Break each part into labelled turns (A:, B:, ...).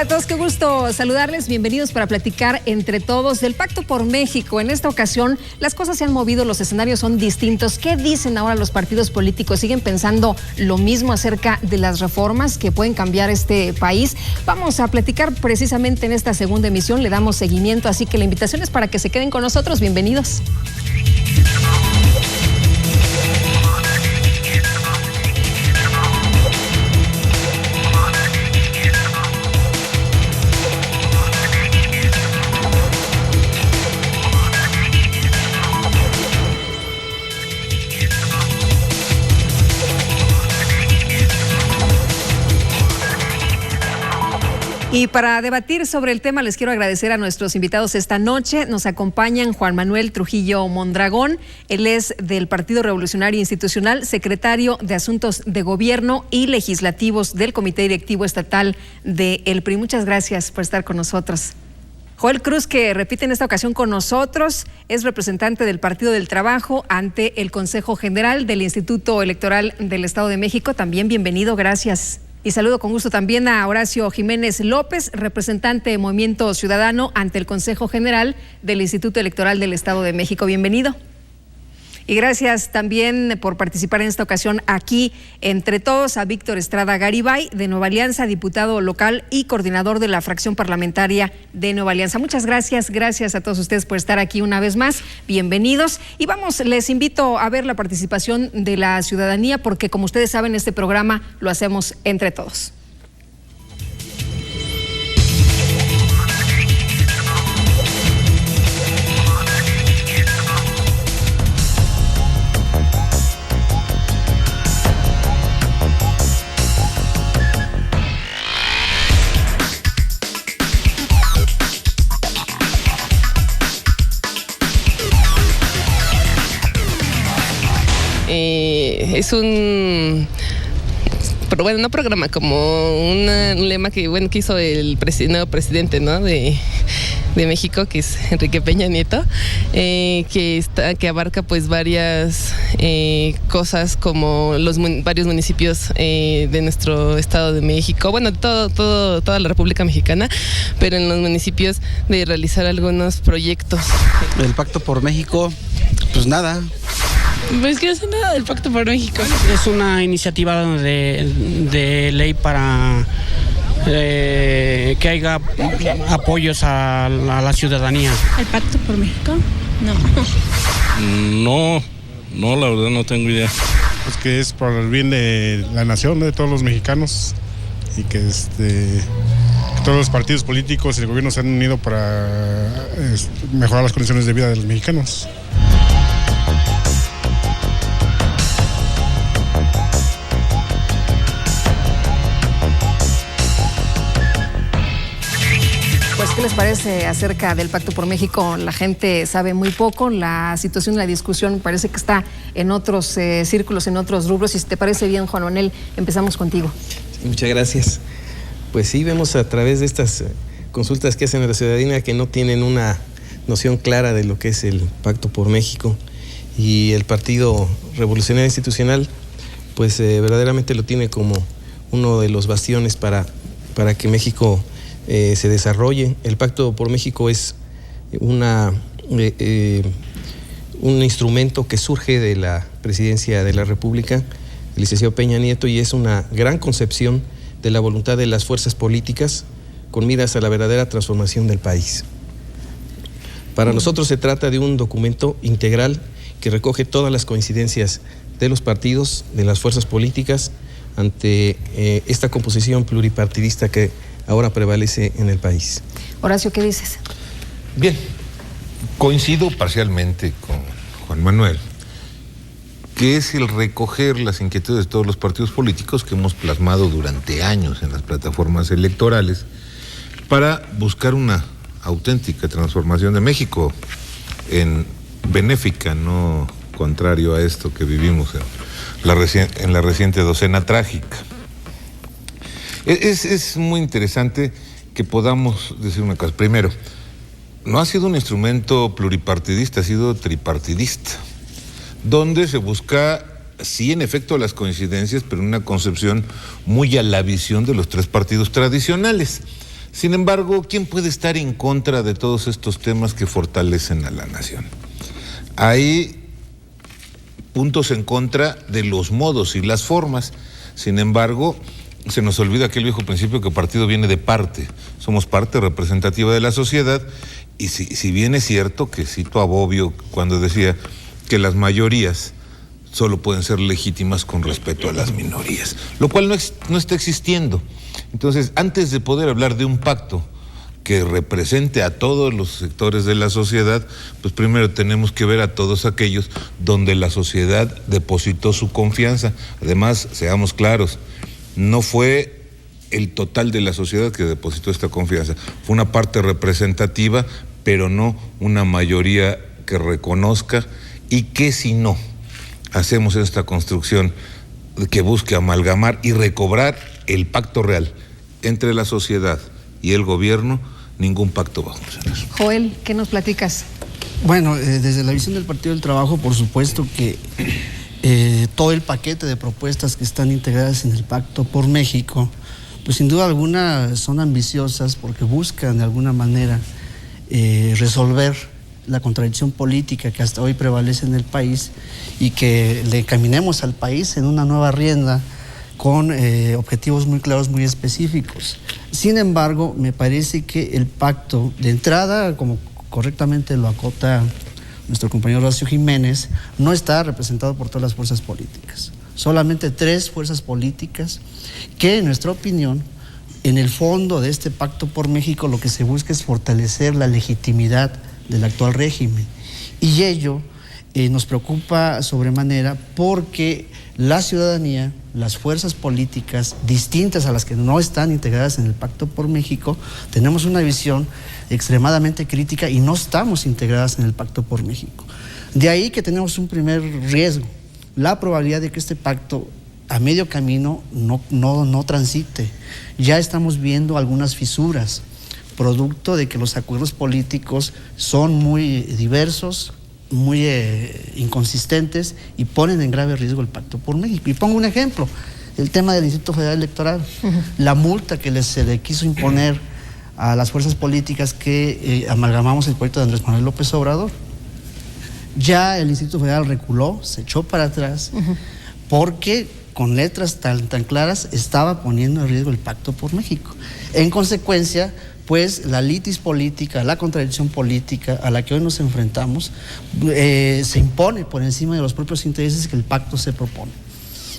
A: Hola a todos, qué gusto saludarles. Bienvenidos para platicar entre todos del Pacto por México. En esta ocasión, las cosas se han movido, los escenarios son distintos. ¿Qué dicen ahora los partidos políticos? ¿Siguen pensando lo mismo acerca de las reformas que pueden cambiar este país? Vamos a platicar precisamente en esta segunda emisión. Le damos seguimiento, así que la invitación es para que se queden con nosotros. Bienvenidos. Y para debatir sobre el tema les quiero agradecer a nuestros invitados esta noche. Nos acompañan Juan Manuel Trujillo Mondragón. Él es del Partido Revolucionario Institucional, secretario de Asuntos de Gobierno y Legislativos del Comité Directivo Estatal de El PRI. Muchas gracias por estar con nosotros. Joel Cruz, que repite en esta ocasión con nosotros, es representante del Partido del Trabajo ante el Consejo General del Instituto Electoral del Estado de México. También bienvenido, gracias. Y saludo con gusto también a Horacio Jiménez López, representante de Movimiento Ciudadano ante el Consejo General del Instituto Electoral del Estado de México. Bienvenido. Y gracias también por participar en esta ocasión aquí entre todos a Víctor Estrada Garibay, de Nueva Alianza, diputado local y coordinador de la fracción parlamentaria de Nueva Alianza. Muchas gracias, gracias a todos ustedes por estar aquí una vez más. Bienvenidos. Y vamos, les invito a ver la participación de la ciudadanía, porque como ustedes saben, este programa lo hacemos entre todos.
B: Es un programa, como un lema que hizo el nuevo presidente, ¿no? de México, que es Enrique Peña Nieto, que abarca pues varias cosas, como varios municipios de nuestro Estado de México, toda la República Mexicana, pero en los municipios de realizar algunos proyectos.
C: El Pacto por México, pues nada.
D: Pues que hace nada del Pacto por México.
C: Es una iniciativa de ley para que haya apoyos a la ciudadanía.
D: ¿El Pacto por México?
E: No, la verdad no tengo idea.
F: Pues que es por el bien de la nación, de todos los mexicanos, y que todos los partidos políticos y el gobierno se han unido para mejorar las condiciones de vida de los mexicanos.
A: ¿Qué les parece acerca del Pacto por México? La gente sabe muy poco, la situación, la discusión parece que está en otros círculos, en otros rubros. Y si te parece bien, Juan Manuel, empezamos contigo.
B: Sí, muchas gracias. Pues sí, vemos a través de estas consultas que hacen a la ciudadanía que no tienen una noción clara de lo que es el Pacto por México, y el Partido Revolucionario Institucional pues verdaderamente lo tiene como uno de los bastiones para que México se desarrolle. El Pacto por México es un instrumento que surge de la presidencia de la República, el licenciado Peña Nieto, y es una gran concepción de la voluntad de las fuerzas políticas con miras a la verdadera transformación del país. Para nosotros se trata de un documento integral que recoge todas las coincidencias de los partidos, de las fuerzas políticas, ante esta composición pluripartidista que ahora prevalece en el país.
A: Horacio, ¿qué dices?
E: Bien, coincido parcialmente con Juan Manuel, que es el recoger las inquietudes de todos los partidos políticos que hemos plasmado durante años en las plataformas electorales para buscar una auténtica transformación de México en benéfica, no contrario a esto que vivimos en la reciente docena trágica. Es muy interesante que podamos decir una cosa. Primero, no ha sido un instrumento pluripartidista, ha sido tripartidista, donde se busca, sí, en efecto, las coincidencias, pero una concepción muy a la visión de los tres partidos tradicionales. Sin embargo, ¿quién puede estar en contra de todos estos temas que fortalecen a la nación? Hay puntos en contra de los modos y las formas. Sin embargo, se nos olvida aquel viejo principio que partido viene de parte. Somos parte representativa de la sociedad, y si bien es cierto que cito a Bobbio cuando decía que las mayorías solo pueden ser legítimas con respeto a las minorías, lo cual no está existiendo. Entonces, antes de poder hablar de un pacto que represente a todos los sectores de la sociedad, pues primero tenemos que ver a todos aquellos donde la sociedad depositó su confianza. Además, seamos claros, no fue el total de la sociedad que depositó esta confianza, fue una parte representativa, pero no una mayoría que reconozca, y que si no hacemos esta construcción que busque amalgamar y recobrar el pacto real entre la sociedad y el gobierno, ningún pacto va a funcionar.
A: Joel, ¿qué nos platicas?
G: Bueno, desde la visión del Partido del Trabajo, por supuesto que todo el paquete de propuestas que están integradas en el Pacto por México, pues sin duda alguna son ambiciosas porque buscan de alguna manera resolver la contradicción política que hasta hoy prevalece en el país, y que le caminemos al país en una nueva rienda con objetivos muy claros, muy específicos. Sin embargo, me parece que el pacto, de entrada, como correctamente lo acota nuestro compañero Horacio Jiménez, no está representado por todas las fuerzas políticas. Solamente 3 fuerzas políticas que, en nuestra opinión, en el fondo de este Pacto por México, lo que se busca es fortalecer la legitimidad del actual régimen. Y ello nos preocupa sobremanera porque la ciudadanía, las fuerzas políticas distintas a las que no están integradas en el Pacto por México, tenemos una visión extremadamente crítica y no estamos integradas en el Pacto por México. De ahí que tenemos un primer riesgo, la probabilidad de que este pacto a medio camino no transite. Ya estamos viendo algunas fisuras, producto de que los acuerdos políticos son muy diversos, muy inconsistentes, y ponen en grave riesgo el Pacto por México. Y pongo un ejemplo, el tema del Instituto Federal Electoral, la multa que se le quiso imponer a las fuerzas políticas que amalgamamos el proyecto de Andrés Manuel López Obrador. Ya el Instituto Federal reculó, se echó para atrás, porque con letras tan claras estaba poniendo en riesgo el Pacto por México. En consecuencia, pues la litis política, la contradicción política a la que hoy nos enfrentamos, se impone por encima de los propios intereses que el pacto se propone.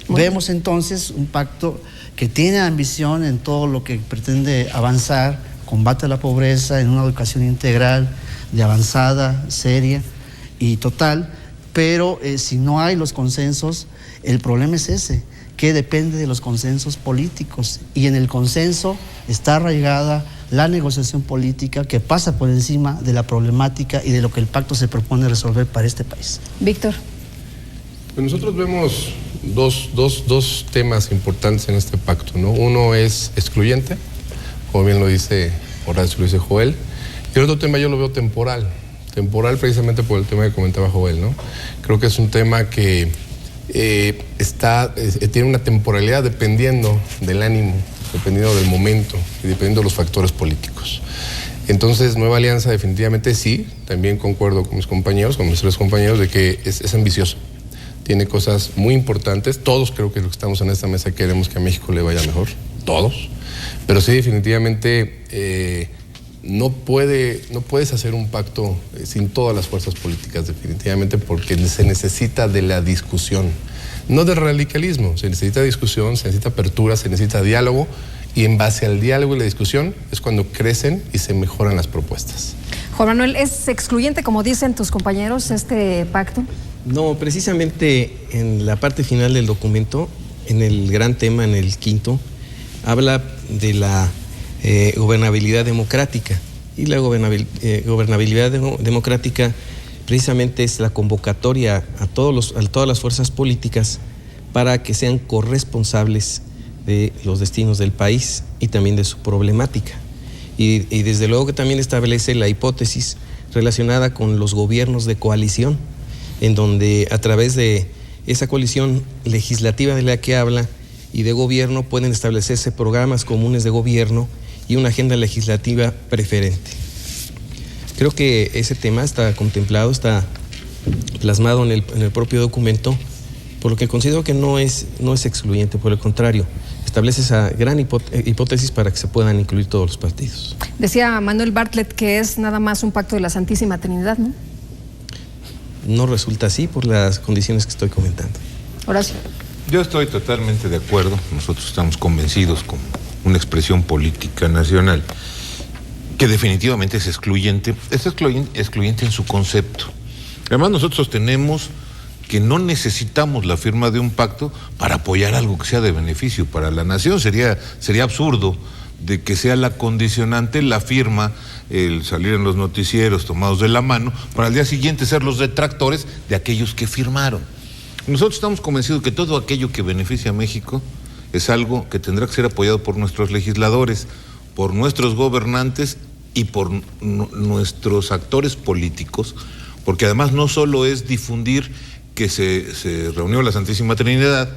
G: Vemos entonces un pacto que tiene ambición en todo lo que pretende avanzar, combate a la pobreza, en una educación integral, de avanzada, seria y total, pero si no hay los consensos, el problema es ese, que depende de los consensos políticos, y en el consenso está arraigada la negociación política que pasa por encima de la problemática y de lo que el pacto se propone resolver para este país.
A: Víctor.
H: Pues nosotros vemos dos temas importantes en este pacto, ¿no? Uno es excluyente, como bien lo dice Horacio, lo dice Joel, y el otro tema yo lo veo temporal precisamente por el tema que comentaba Joel, ¿no? Creo que es un tema que tiene una temporalidad dependiendo del ánimo, dependiendo del momento y dependiendo de los factores políticos. Entonces, Nueva Alianza definitivamente sí, también concuerdo con mis compañeros, con mis 3 compañeros, de que es ambicioso. Tiene cosas muy importantes. Todos creo que los que estamos en esta mesa queremos que a México le vaya mejor, todos. Pero sí, definitivamente no puedes hacer un pacto sin todas las fuerzas políticas, definitivamente, porque se necesita de la discusión. No del radicalismo, se necesita discusión, se necesita apertura, se necesita diálogo, y en base al diálogo y la discusión es cuando crecen y se mejoran las propuestas.
A: Juan Manuel, ¿es excluyente, como dicen tus compañeros, este pacto?
B: No, precisamente en la parte final del documento, en el gran tema, en el quinto, habla de la gobernabilidad democrática, y la gobernabilidad democrática precisamente es la convocatoria a todas las fuerzas políticas para que sean corresponsables de los destinos del país y también de su problemática. Y desde luego que también establece la hipótesis relacionada con los gobiernos de coalición, en donde a través de esa coalición legislativa de la que habla y de gobierno pueden establecerse programas comunes de gobierno y una agenda legislativa preferente. Creo que ese tema está contemplado, está plasmado en el propio documento, por lo que considero que no es excluyente, por el contrario, establece esa gran hipótesis para que se puedan incluir todos los partidos.
A: Decía Manuel Bartlett que es nada más un pacto de la Santísima Trinidad, ¿no?
B: No resulta así por las condiciones que estoy comentando.
A: Horacio.
E: Yo estoy totalmente de acuerdo. Nosotros estamos convencidos como una expresión política nacional que definitivamente es excluyente. Es excluyente en su concepto. Además, nosotros sostenemos que no necesitamos la firma de un pacto para apoyar algo que sea de beneficio para la nación. Sería absurdo de que sea la condicionante la firma, el salir en los noticieros tomados de la mano, para al día siguiente ser los detractores de aquellos que firmaron. Nosotros estamos convencidos que todo aquello que beneficia a México es algo que tendrá que ser apoyado por nuestros legisladores, por nuestros gobernantes y por nuestros actores políticos, porque además no solo es difundir que se reunió la Santísima Trinidad,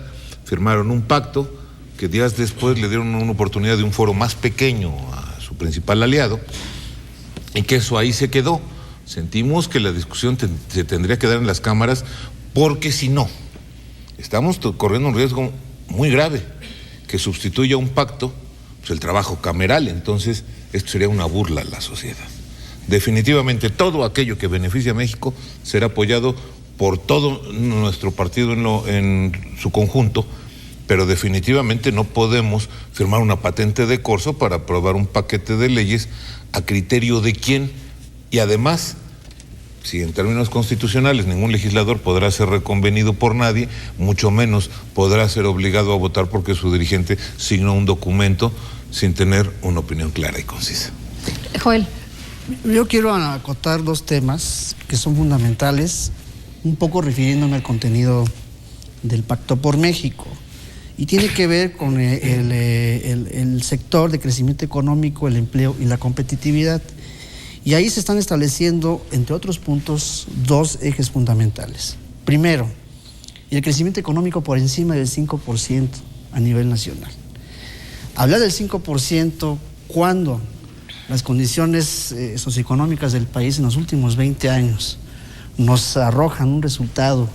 E: firmaron un pacto, que días después le dieron una oportunidad de un foro más pequeño a su principal aliado, y que eso ahí se quedó. Sentimos que la discusión se tendría que dar en las cámaras, porque si no, estamos corriendo un riesgo muy grave, que sustituya un pacto, pues el trabajo cameral. Entonces, esto sería una burla a la sociedad. Definitivamente, todo aquello que beneficia a México será apoyado por todo nuestro partido en su conjunto, pero definitivamente no podemos firmar una patente de corso para aprobar un paquete de leyes a criterio de quién. Y además, si en términos constitucionales ningún legislador podrá ser reconvenido por nadie, mucho menos podrá ser obligado a votar porque su dirigente signó un documento sin tener una opinión clara y concisa.
A: Joel.
G: Yo quiero acotar dos temas que son fundamentales, un poco refiriéndome al contenido del Pacto por México, y tiene que ver con el sector de crecimiento económico, el empleo y la competitividad. Y ahí se están estableciendo, entre otros puntos, dos ejes fundamentales. Primero, el crecimiento económico por encima del 5% a nivel nacional. Hablar del 5% cuando las condiciones socioeconómicas del país en los últimos 20 años nos arrojan un resultado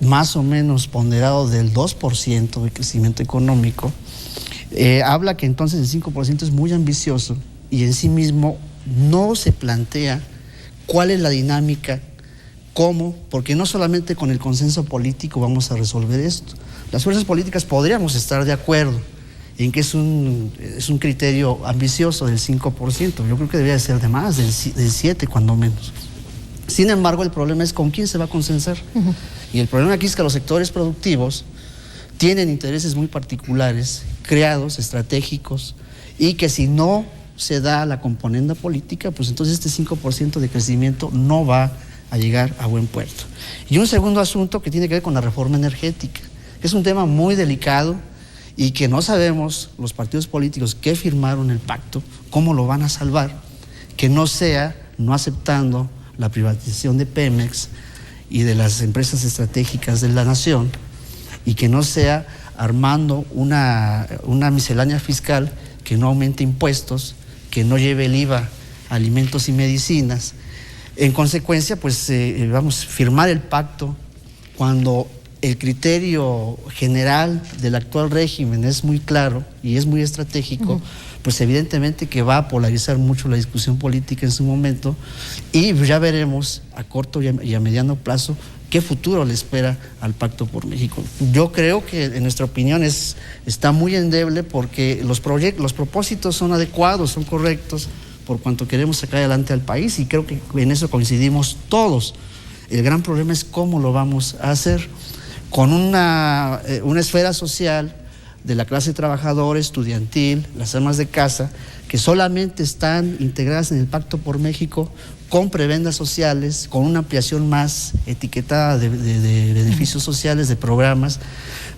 G: más o menos ponderado del 2% de crecimiento económico, habla que entonces el 5% es muy ambicioso y en sí mismo no se plantea cuál es la dinámica, cómo, porque no solamente con el consenso político vamos a resolver esto. Las fuerzas políticas podríamos estar de acuerdo en que es un criterio ambicioso del 5%, yo creo que debería ser de más, del 7% cuando menos. Sin embargo, el problema es con quién se va a consensar. Y el problema aquí es que los sectores productivos tienen intereses muy particulares, creados, estratégicos, y que si no se da la componenda política, pues entonces este 5% de crecimiento no va a llegar a buen puerto. Y un segundo asunto que tiene que ver con la reforma energética, que es un tema muy delicado y que no sabemos los partidos políticos que firmaron el pacto cómo lo van a salvar, que no sea no aceptando la privatización de Pemex y de las empresas estratégicas de la nación, y que no sea armando una miscelánea fiscal que no aumente impuestos, que no lleve el IVA a alimentos y medicinas. En consecuencia, pues vamos a firmar el pacto cuando el criterio general del actual régimen es muy claro y es muy estratégico, pues evidentemente que va a polarizar mucho la discusión política en su momento, y ya veremos a corto y a mediano plazo qué futuro le espera al Pacto por México. Yo creo que en nuestra opinión está muy endeble porque los propósitos son adecuados, son correctos, por cuanto queremos sacar adelante al país, y creo que en eso coincidimos todos. El gran problema es cómo lo vamos a hacer, con una esfera social de la clase trabajadora, estudiantil, las amas de casa, que solamente están integradas en el Pacto por México con prebendas sociales, con una ampliación más etiquetada de beneficios sociales, de programas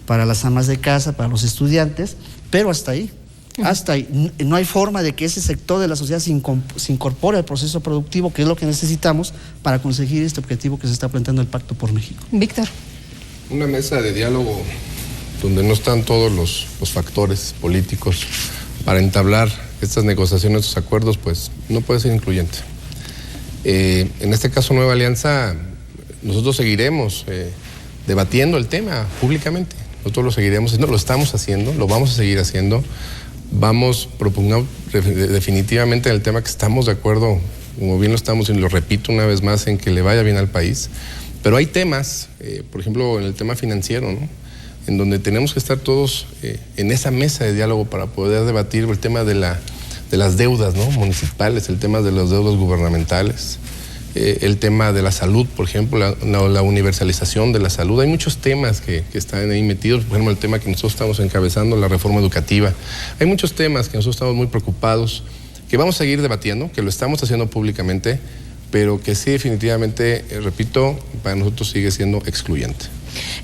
G: para las amas de casa, para los estudiantes, pero hasta ahí. Hasta ahí. No hay forma de que ese sector de la sociedad se incorpore al proceso productivo, que es lo que necesitamos para conseguir este objetivo que se está planteando el Pacto por México.
A: Víctor.
H: Una mesa de diálogo donde no están todos los factores políticos para entablar estas negociaciones, estos acuerdos, pues no puede ser incluyente. En este caso, Nueva Alianza, nosotros seguiremos debatiendo el tema públicamente. Nosotros lo seguiremos haciendo, lo estamos haciendo, lo vamos a seguir haciendo. Vamos proponiendo definitivamente en el tema que estamos de acuerdo, como bien lo estamos, y lo repito una vez más, en que le vaya bien al país. Pero hay temas, por ejemplo, en el tema financiero, ¿no?, en donde tenemos que estar todos en esa mesa de diálogo para poder debatir el tema de las deudas, ¿no?, municipales, el tema de las deudas gubernamentales, el tema de la salud, por ejemplo, la universalización de la salud. Hay muchos temas que están ahí metidos, por ejemplo, el tema que nosotros estamos encabezando, la reforma educativa. Hay muchos temas que nosotros estamos muy preocupados, que vamos a seguir debatiendo, que lo estamos haciendo públicamente, pero que sí, definitivamente, repito, para nosotros sigue siendo excluyente.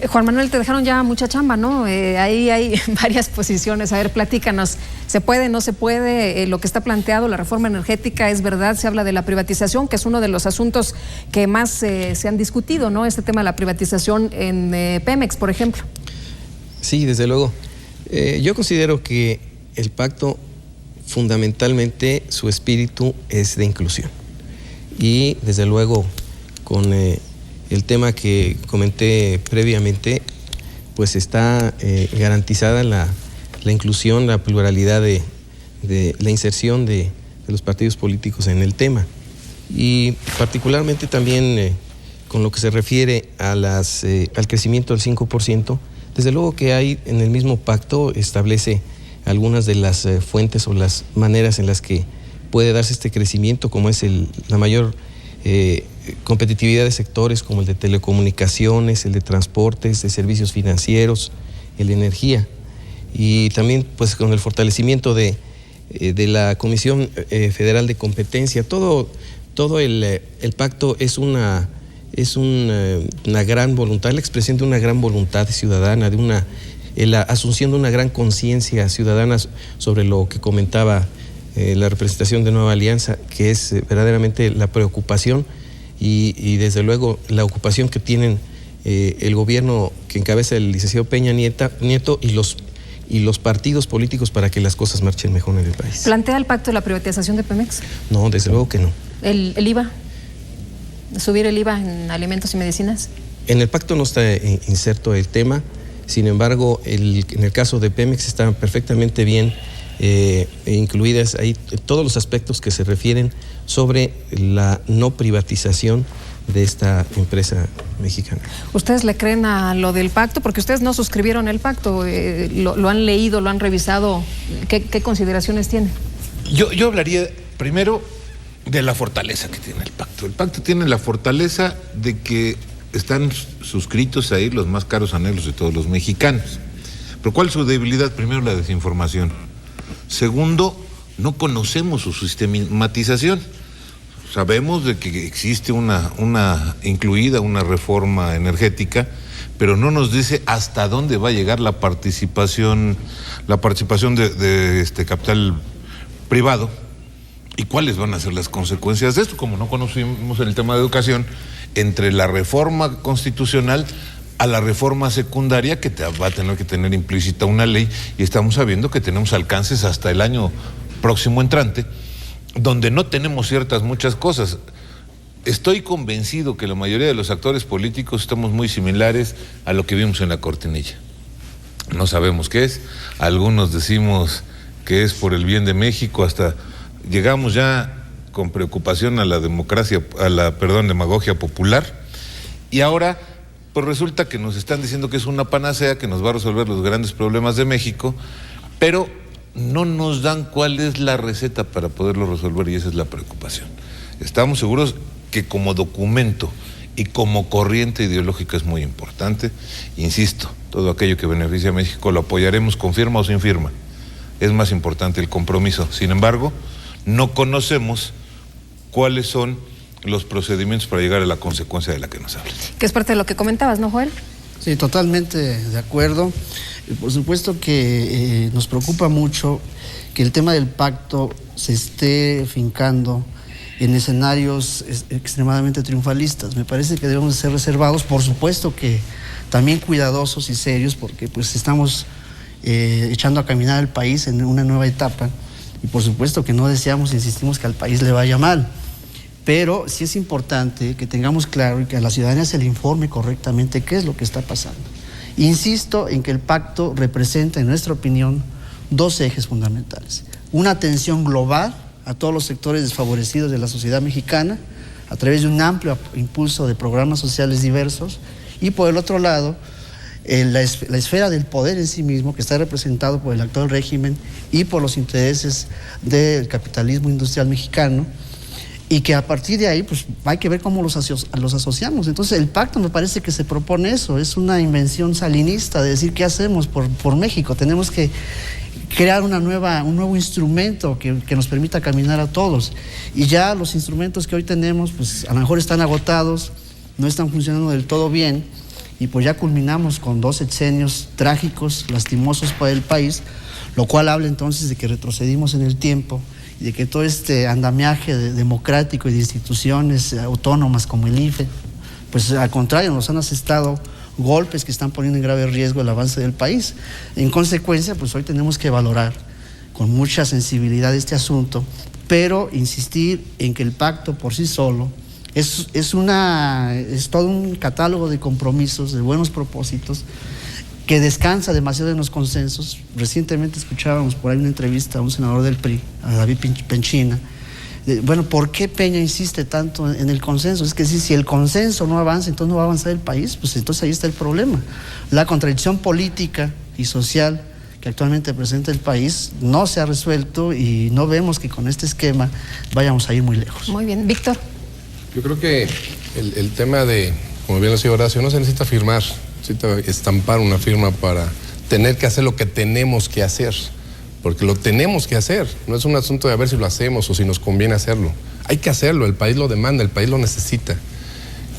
A: Juan Manuel, te dejaron ya mucha chamba, ¿no? Ahí hay varias posiciones. A ver, platícanos. ¿Se puede, no se puede? Lo que está planteado, la reforma energética, es verdad. Se habla de la privatización, que es uno de los asuntos que más se han discutido, ¿no? Este tema de la privatización en Pemex, por ejemplo.
B: Sí, desde luego. Yo considero que el pacto, fundamentalmente, su espíritu es de inclusión. Y, desde luego, con el tema que comenté previamente, pues está garantizada la inclusión, la pluralidad de la inserción de los partidos políticos en el tema. Y particularmente también con lo que se refiere a al crecimiento del 5%, desde luego que hay en el mismo pacto, establece algunas de las fuentes o las maneras en las que puede darse este crecimiento, como es la mayor competitividad de sectores como el de telecomunicaciones, el de transportes, de servicios financieros, el de energía, y también pues con el fortalecimiento de la Comisión Federal de Competencia. Todo el pacto es una gran voluntad, la expresión de una gran voluntad ciudadana, la asunción de una gran conciencia ciudadana sobre lo que comentaba la representación de Nueva Alianza, que es verdaderamente la preocupación y desde luego la ocupación que tienen el gobierno que encabeza el licenciado Peña Nieto y los partidos políticos para que las cosas marchen mejor en el país.
A: ¿Plantea el pacto de la privatización de Pemex?
B: No, desde luego que no.
A: ¿El IVA? ¿Subir el IVA en alimentos y medicinas?
B: En el pacto no está inserto el tema, sin embargo, en el caso de Pemex está perfectamente bien incluidas ahí todos los aspectos que se refieren sobre la no privatización de esta empresa mexicana.
A: ¿Ustedes le creen a lo del pacto? Porque ustedes no suscribieron el pacto, lo han leído, lo han revisado. ¿Qué consideraciones tienen?
E: Yo hablaría primero de la fortaleza que tiene el pacto. El pacto tiene la fortaleza de que están suscritos ahí los más caros anhelos de todos los mexicanos. Pero ¿cuál es su debilidad? Primero, la desinformación. Segundo, no conocemos su sistematización. Sabemos de que existe una reforma energética, pero no nos dice hasta dónde va a llegar la participación de capital privado y cuáles van a ser las consecuencias de esto. Como no conocimos en el tema de educación, entre la reforma constitucional a la reforma secundaria, que va a tener que tener implícita una ley, y estamos sabiendo que tenemos alcances hasta el año próximo entrante, donde no tenemos muchas cosas. Estoy convencido que la mayoría de los actores políticos estamos muy similares a lo que vimos en la cortinilla. No sabemos qué es, algunos decimos que es por el bien de México, hasta llegamos ya con preocupación a la demagogia popular, y ahora pues resulta que nos están diciendo que es una panacea que nos va a resolver los grandes problemas de México, pero no nos dan cuál es la receta para poderlo resolver, y esa es la preocupación. Estamos seguros que como documento y como corriente ideológica es muy importante. Insisto, todo aquello que beneficia a México lo apoyaremos con firma o sin firma. Es más importante el compromiso. Sin embargo, no conocemos cuáles son los procedimientos para llegar a la consecuencia de la que nos hablan.
A: Que es parte de lo que comentabas, ¿no, Joel?
G: Sí, totalmente de acuerdo. Por supuesto que nos preocupa mucho que el tema del pacto se esté fincando en escenarios extremadamente triunfalistas. Me parece que debemos ser reservados, por supuesto que también cuidadosos y serios, porque pues estamos echando a caminar el país en una nueva etapa. Y por supuesto que no deseamos, insistimos, que al país le vaya mal. Pero sí es importante que tengamos claro y que a la ciudadanía se le informe correctamente qué es lo que está pasando. Insisto en que el pacto representa, en nuestra opinión, dos ejes fundamentales. Una atención global a todos los sectores desfavorecidos de la sociedad mexicana a través de un amplio impulso de programas sociales diversos, y por el otro lado, la esfera del poder en sí mismo, que está representado por el actual régimen y por los intereses del capitalismo industrial mexicano, y que a partir de ahí pues hay que ver cómo los asociamos. Entonces el pacto me parece que se propone eso, es una invención salinista de decir qué hacemos por México. Tenemos que crear un nuevo instrumento que nos permita caminar a todos, y ya los instrumentos que hoy tenemos pues a lo mejor están agotados, no están funcionando del todo bien, y pues ya culminamos con 2 sexenios trágicos, lastimosos para el país, lo cual habla entonces de que retrocedimos en el tiempo y de que todo este andamiaje democrático y de instituciones autónomas como el IFE, pues al contrario, nos han asestado golpes que están poniendo en grave riesgo el avance del país. En consecuencia, pues hoy tenemos que valorar con mucha sensibilidad este asunto, pero insistir en que el pacto por sí solo es todo un catálogo de compromisos, de buenos propósitos, que descansa demasiado en los consensos. Recientemente escuchábamos por ahí una entrevista a un senador del PRI, a David Penchina. Bueno, ¿por qué Peña insiste tanto en el consenso? Es que si el consenso no avanza, entonces no va a avanzar el país, pues entonces ahí está el problema. La contradicción política y social que actualmente presenta el país no se ha resuelto, y no vemos que con este esquema vayamos a ir muy lejos.
A: Muy bien, Víctor.
H: Yo creo que el tema de, como bien lo decía Horacio, no se necesita firmar, necesita estampar una firma para tener que hacer lo que tenemos que hacer, porque lo tenemos que hacer, no es un asunto de a ver si lo hacemos o si nos conviene hacerlo. Hay que hacerlo, el país lo demanda, el país lo necesita.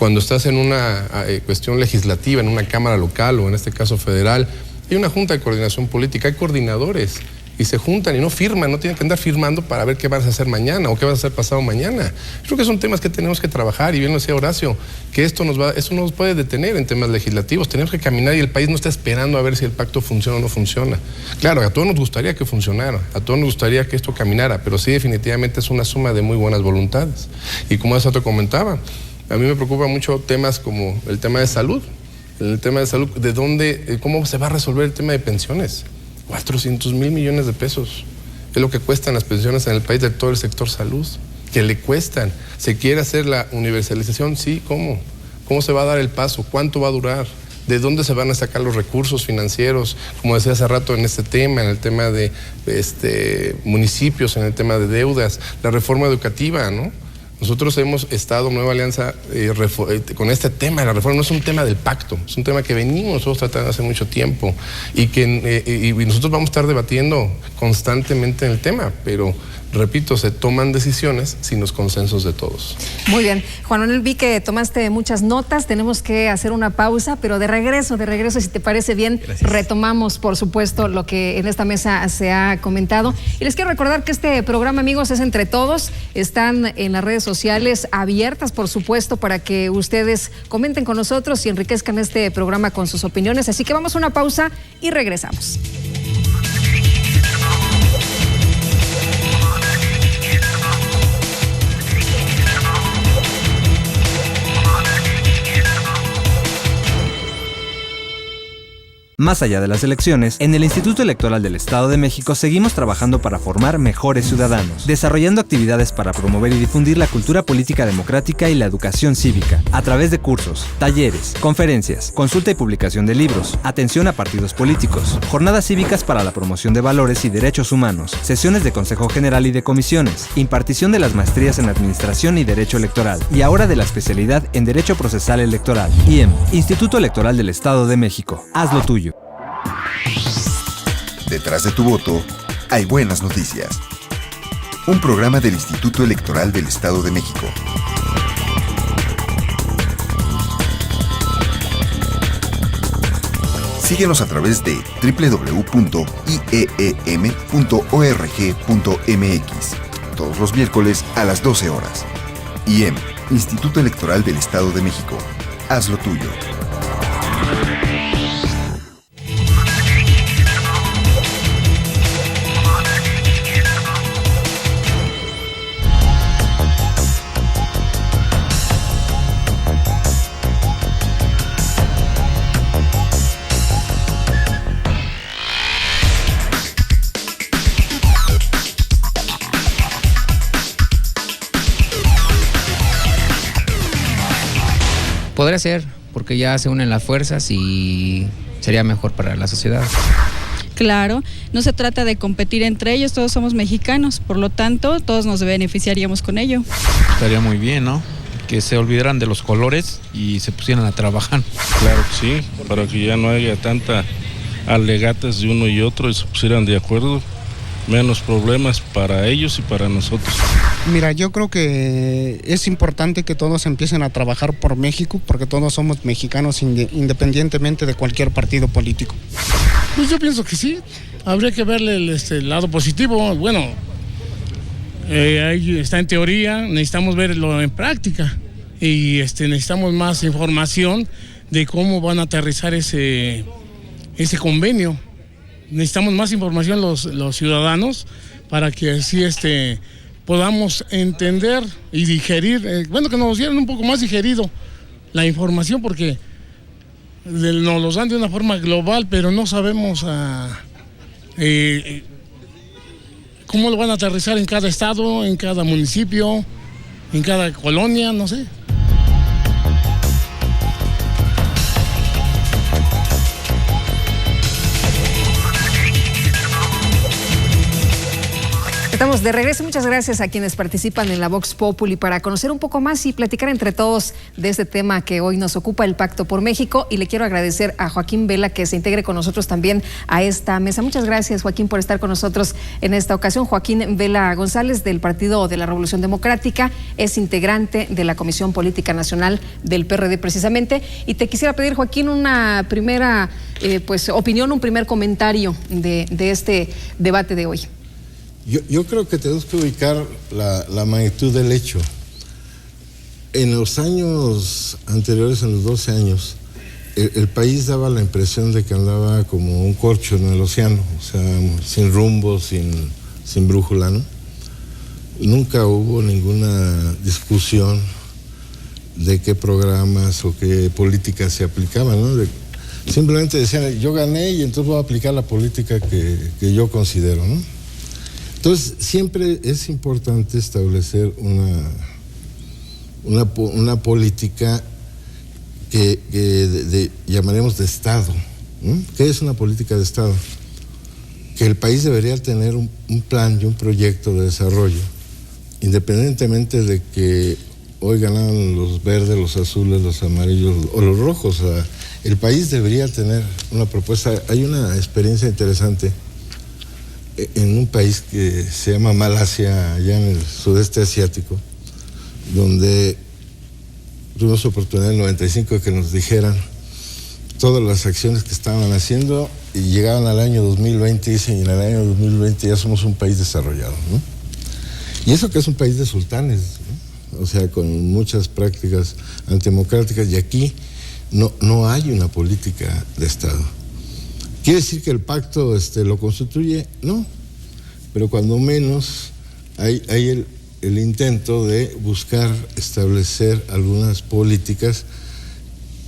H: Cuando estás en una cuestión legislativa, en una cámara local o en este caso federal, hay una junta de coordinación política, hay coordinadores, y se juntan y no firman, no tienen que andar firmando para ver qué vas a hacer mañana o qué vas a hacer pasado mañana. Creo que son temas que tenemos que trabajar, y bien lo decía Horacio, que esto no nos puede detener en temas legislativos. Tenemos que caminar, y el país no está esperando a ver si el pacto funciona o no funciona. Claro, a todos nos gustaría que funcionara, a todos nos gustaría que esto caminara, pero sí, definitivamente es una suma de muy buenas voluntades. Y como hace rato comentaba, a mí me preocupa mucho temas como el tema de salud. El tema de salud, ¿cómo se va a resolver el tema de pensiones? 400,000 millones de pesos es lo que cuestan las pensiones en el país, de todo el sector salud, que le cuestan. ¿Se quiere hacer la universalización? Sí, ¿cómo? ¿Cómo se va a dar el paso? ¿Cuánto va a durar? ¿De dónde se van a sacar los recursos financieros? Como decía hace rato en este tema, en el tema de municipios, en el tema de deudas, la reforma educativa, ¿no? Nosotros hemos estado, Nueva Alianza, con este tema de la reforma. No es un tema del pacto, es un tema que venimos nosotros tratando hace mucho tiempo, y que nosotros vamos a estar debatiendo constantemente en el tema, pero repito, se toman decisiones sin los consensos de todos.
A: Muy bien. Juan Manuel, vi que tomaste muchas notas, tenemos que hacer una pausa, pero de regreso, si te parece bien, gracias, retomamos, por supuesto, lo que en esta mesa se ha comentado. Y les quiero recordar que este programa, amigos, es entre todos. Están en las redes sociales abiertas, por supuesto, para que ustedes comenten con nosotros y enriquezcan este programa con sus opiniones. Así que vamos a una pausa y regresamos.
I: Más allá de las elecciones, en el Instituto Electoral del Estado de México seguimos trabajando para formar mejores ciudadanos, desarrollando actividades para promover y difundir la cultura política democrática y la educación cívica, a través de cursos, talleres, conferencias, consulta y publicación de libros, atención a partidos políticos, jornadas cívicas para la promoción de valores y derechos humanos, sesiones de Consejo General y de comisiones, impartición de las maestrías en Administración y Derecho Electoral, y ahora de la especialidad en Derecho Procesal Electoral. IEM, Instituto Electoral del Estado de México. Haz lo tuyo.
J: Detrás de tu voto hay buenas noticias. Un programa del Instituto Electoral del Estado de México. Síguenos a través de www.ieem.org.mx todos los miércoles a las 12 horas. IEM, Instituto Electoral del Estado de México. Haz lo tuyo.
K: Podría ser, porque ya se unen las fuerzas y sería mejor para la sociedad.
D: Claro, no se trata de competir entre ellos, todos somos mexicanos, por lo tanto, todos nos beneficiaríamos con ello.
L: Estaría muy bien, ¿no? Que se olvidaran de los colores y se pusieran a trabajar.
M: Claro que sí, para que ya no haya tanta alegatas de uno y otro y se pusieran de acuerdo, menos problemas para ellos y para nosotros.
N: Mira, yo creo que es importante que todos empiecen a trabajar por México, porque todos somos mexicanos independientemente de cualquier partido político.
O: Pues yo pienso que sí, habría que verle el lado positivo. Bueno, ahí está en teoría, necesitamos verlo en práctica y necesitamos más información de cómo van a aterrizar ese convenio. Necesitamos más información los ciudadanos para que así podamos entender y digerir, que nos dieran un poco más digerido la información, porque nos los dan de una forma global, pero no sabemos cómo lo van a aterrizar en cada estado, en cada municipio, en cada colonia, no sé.
A: Estamos de regreso. Muchas gracias a quienes participan en la Vox Populi para conocer un poco más y platicar entre todos de este tema que hoy nos ocupa, el Pacto por México. Y le quiero agradecer a Joaquín Vela que se integre con nosotros también a esta mesa. Muchas gracias, Joaquín, por estar con nosotros en esta ocasión. Joaquín Vela González, del Partido de la Revolución Democrática, es integrante de la Comisión Política Nacional del PRD precisamente. Y te quisiera pedir, Joaquín, una primera opinión, un primer comentario de este debate de hoy.
P: Yo creo que tenemos que ubicar la magnitud del hecho. En los años anteriores, en los 12 años, el país daba la impresión de que andaba como un corcho en el océano, o sea, sin rumbo, sin brújula, ¿no? Nunca hubo ninguna discusión de qué programas o qué políticas se aplicaban, ¿no? Simplemente decían, yo gané y entonces voy a aplicar la política que yo considero, ¿no? Entonces, siempre es importante establecer una política que llamaremos de Estado, ¿no? ¿Qué es una política de Estado? Que el país debería tener un plan y un proyecto de desarrollo, independientemente de que hoy ganan los verdes, los azules, los amarillos o los rojos. O sea, el país debería tener una propuesta. Hay una experiencia interesante en un país que se llama Malasia, allá en el sudeste asiático, donde tuvimos oportunidad en el 95 de que nos dijeran todas las acciones que estaban haciendo y llegaban al año 2020 y dicen, y en el año 2020 ya somos un país desarrollado, ¿no? Y eso que es un país de sultanes, ¿no? O sea, con muchas prácticas antidemocráticas, y aquí no hay una política de Estado. ¿Quiere decir que el pacto lo constituye? No, pero cuando menos hay el intento de buscar establecer algunas políticas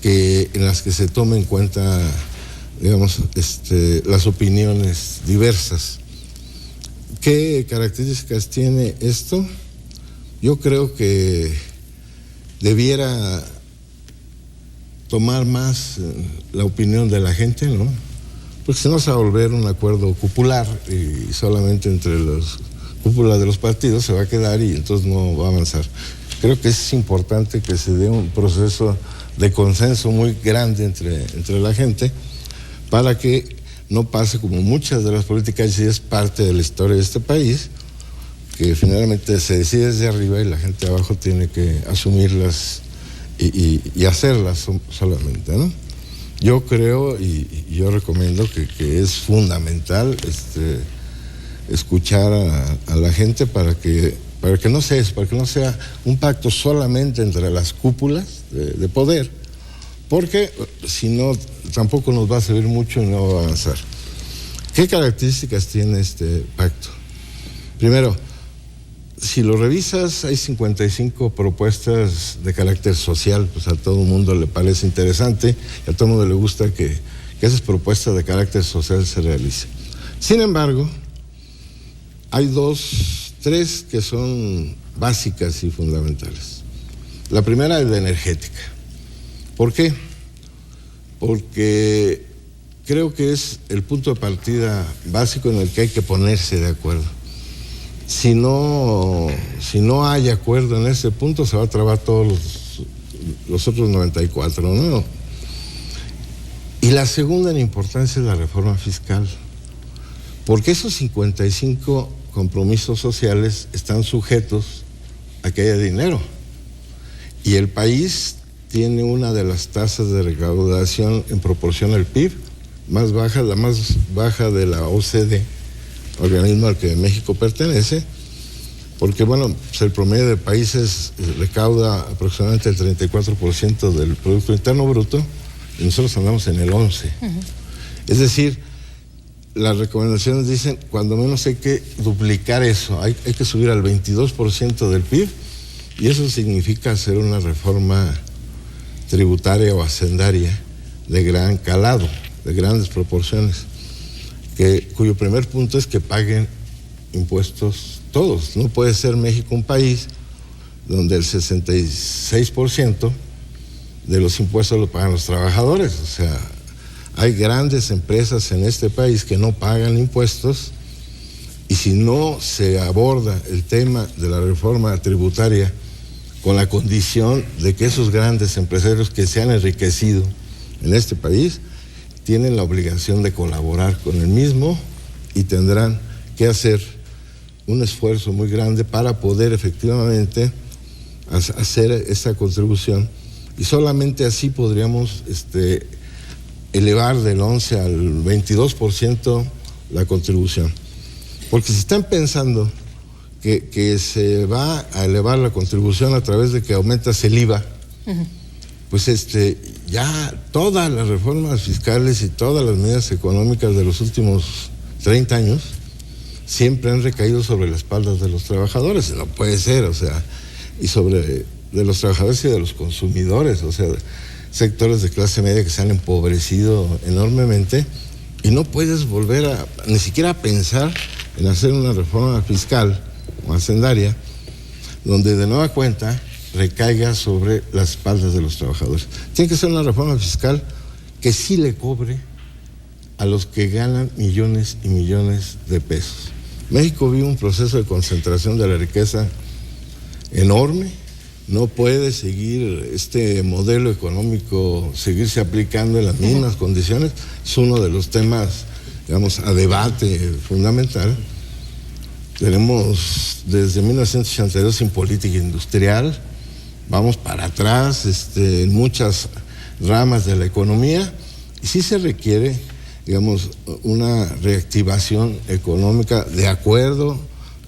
P: en las que se tomen en cuenta, digamos, las opiniones diversas. ¿Qué características tiene esto? Yo creo que debiera tomar más la opinión de la gente, ¿no? Porque si no se va a volver un acuerdo cupular y solamente entre las cúpulas de los partidos se va a quedar y entonces no va a avanzar. Creo que es importante que se dé un proceso de consenso muy grande entre la gente para que no pase como muchas de las políticas, y es parte de la historia de este país, que finalmente se decide desde arriba y la gente de abajo tiene que asumirlas y hacerlas solamente, ¿no? Yo creo y yo recomiendo que es fundamental escuchar a la gente para que no sea un pacto solamente entre las cúpulas de poder, porque si no tampoco nos va a servir mucho y no va a avanzar. ¿Qué características tiene este pacto? Primero, si lo revisas, hay 55 propuestas de carácter social, pues a todo el mundo le parece interesante y a todo el mundo le gusta que esas propuestas de carácter social se realicen. Sin embargo, hay tres que son básicas y fundamentales. La primera es la energética. ¿Por qué? Porque creo que es el punto de partida básico en el que hay que ponerse de acuerdo. Si no hay acuerdo en ese punto, se va a trabar todos los otros 94, ¿no? Y la segunda en importancia es la reforma fiscal, porque esos 55 compromisos sociales están sujetos a que haya dinero. Y el país tiene una de las tasas de recaudación en proporción al PIB más baja, la más baja de la OCDE, organismo al que México pertenece, porque bueno, pues el promedio de países recauda aproximadamente el 34% del Producto Interno Bruto y nosotros andamos en el 11%. Es decir, las recomendaciones dicen, cuando menos hay que duplicar eso, hay que subir al 22% del PIB, y eso significa hacer una reforma tributaria o hacendaria de gran calado, de grandes proporciones, cuyo primer punto es que paguen impuestos todos. No puede ser México un país donde el 66% de los impuestos lo pagan los trabajadores. O sea, hay grandes empresas en este país que no pagan impuestos, y si no se aborda el tema de la reforma tributaria con la condición de que esos grandes empresarios que se han enriquecido en este país tienen la obligación de colaborar con el mismo, y tendrán que hacer un esfuerzo muy grande para poder efectivamente hacer esa contribución, y solamente así podríamos elevar del 11 al 22% la contribución. Porque si están pensando que se va a elevar la contribución a través de que aumentas el IVA, pues ya todas las reformas fiscales y todas las medidas económicas de los últimos 30 años siempre han recaído sobre las espaldas de los trabajadores. No puede ser, o sea, y de los trabajadores y de los consumidores, o sea, sectores de clase media que se han empobrecido enormemente, y no puedes volver ni siquiera a pensar en hacer una reforma fiscal o hacendaria donde de nueva cuenta recaiga sobre las espaldas de los trabajadores. Tiene que ser una reforma fiscal que sí le cobre a los que ganan millones y millones de pesos. México vive un proceso de concentración de la riqueza enorme. No puede seguir este modelo económico, seguirse aplicando en las mismas condiciones. Es uno de los temas, digamos, a debate fundamental. Tenemos desde 1982 sin política industrial, vamos para atrás en muchas ramas de la economía, y sí se requiere, digamos, una reactivación económica de acuerdo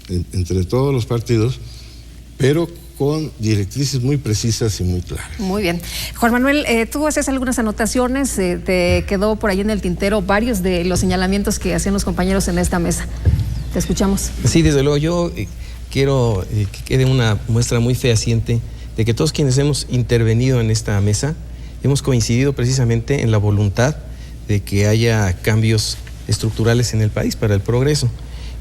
P: entre todos los partidos, pero con directrices muy precisas y muy claras.
A: Muy bien. Juan Manuel, tú haces algunas anotaciones, te quedó por ahí en el tintero varios de los señalamientos que hacían los compañeros en esta mesa. Te escuchamos.
B: Sí, desde luego, yo quiero que quede una muestra muy fehaciente de que todos quienes hemos intervenido en esta mesa hemos coincidido precisamente en la voluntad de que haya cambios estructurales en el país para el progreso.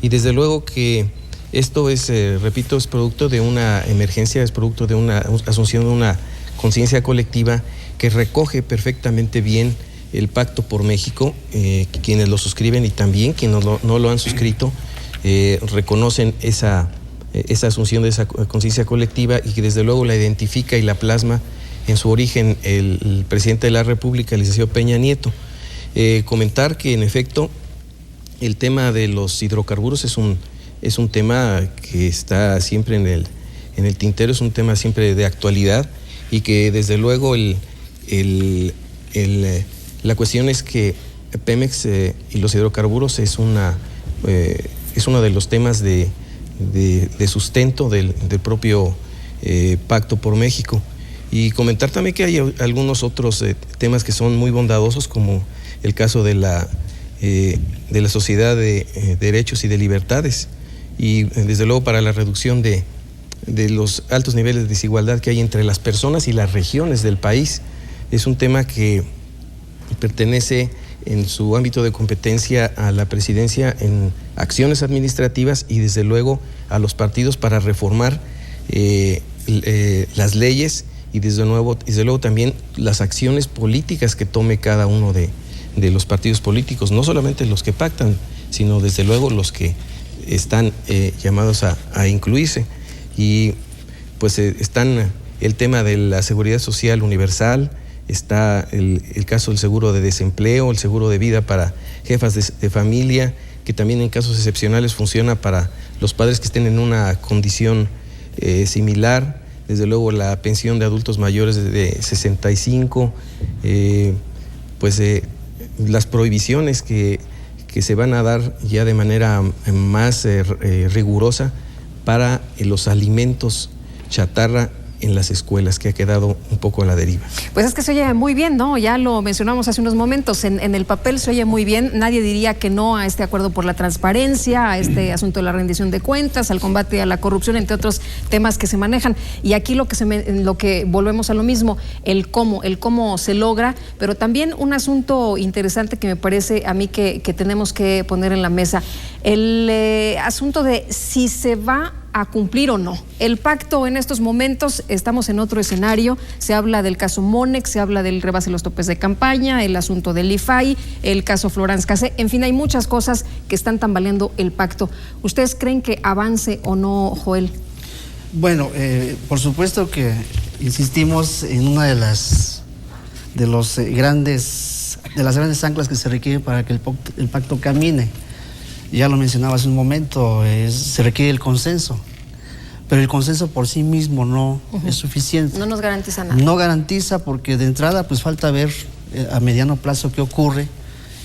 B: Y desde luego que esto es, repito, es producto de una emergencia, es producto de una asunción de una conciencia colectiva que recoge perfectamente bien el Pacto por México, quienes lo suscriben y también quienes no lo han suscrito, reconocen esa asunción de esa conciencia colectiva, y que desde luego la identifica y la plasma en su origen el presidente de la República, el licenciado Peña Nieto. Comentar que en efecto el tema de los hidrocarburos es un tema que está siempre en el tintero, es un tema siempre de actualidad, y que desde luego la cuestión es que Pemex y los hidrocarburos es uno de los temas de sustento del propio Pacto por México. Y comentar también que hay algunos otros temas que son muy bondadosos, como el caso de la Sociedad de Derechos y de Libertades, y desde luego para la reducción de los altos niveles de desigualdad que hay entre las personas y las regiones del país. Es un tema que pertenece en su ámbito de competencia a la presidencia en acciones administrativas, y desde luego a los partidos para reformar las leyes y desde luego también las acciones políticas que tome cada uno de los partidos políticos, no solamente los que pactan, sino desde luego los que están llamados a incluirse. Y pues están el tema de la seguridad social universal, está el caso del seguro de desempleo, el seguro de vida para jefas de familia, que también en casos excepcionales funciona para los padres que estén en una condición similar. Desde luego la pensión de adultos mayores de 65, las prohibiciones que se van a dar ya de manera más rigurosa para los alimentos chatarra en las escuelas, que ha quedado un poco a la deriva.
A: Pues es que se oye muy bien, ¿no? Ya lo mencionamos hace unos momentos, en el papel se oye muy bien, nadie diría que no a este acuerdo por la transparencia, a este asunto de la rendición de cuentas, al combate a la corrupción, entre otros temas que se manejan. Y aquí lo que volvemos a lo mismo, el cómo se logra, pero también un asunto interesante que me parece a mí que tenemos que poner en la mesa, el asunto de si se va a cumplir o no. El pacto en estos momentos, estamos en otro escenario, se habla del caso Monex, se habla del rebase de los topes de campaña, el asunto del IFAI, el caso Florence Cassé, en fin, hay muchas cosas que están tambaleando el pacto. ¿Ustedes creen que avance o no, Joel?
G: Bueno, por supuesto que insistimos en una de las grandes anclas que se requieren para que el pacto camine. Ya lo mencionaba hace un momento, se requiere el consenso, pero el consenso por sí mismo no es suficiente.
A: No nos garantiza nada.
G: No garantiza, porque de entrada pues falta ver a mediano plazo qué ocurre,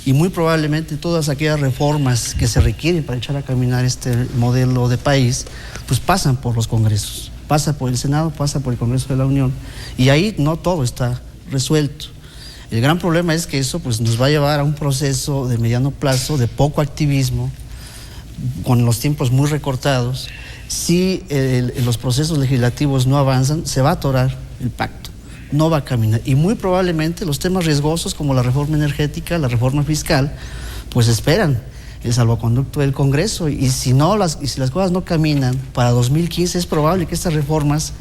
G: y muy probablemente todas aquellas reformas que se requieren para echar a caminar este modelo de país pues pasan por los congresos, pasa por el Senado, pasa por el Congreso de la Unión, y ahí no todo está resuelto. El gran problema es que eso pues nos va a llevar a un proceso de mediano plazo, de poco activismo, con los tiempos muy recortados. Si los procesos legislativos no avanzan, se va a atorar el pacto, no va a caminar. Y muy probablemente los temas riesgosos como la reforma energética, la reforma fiscal, pues esperan el salvoconducto del Congreso. Y si las cosas no caminan para 2015, es probable que estas reformas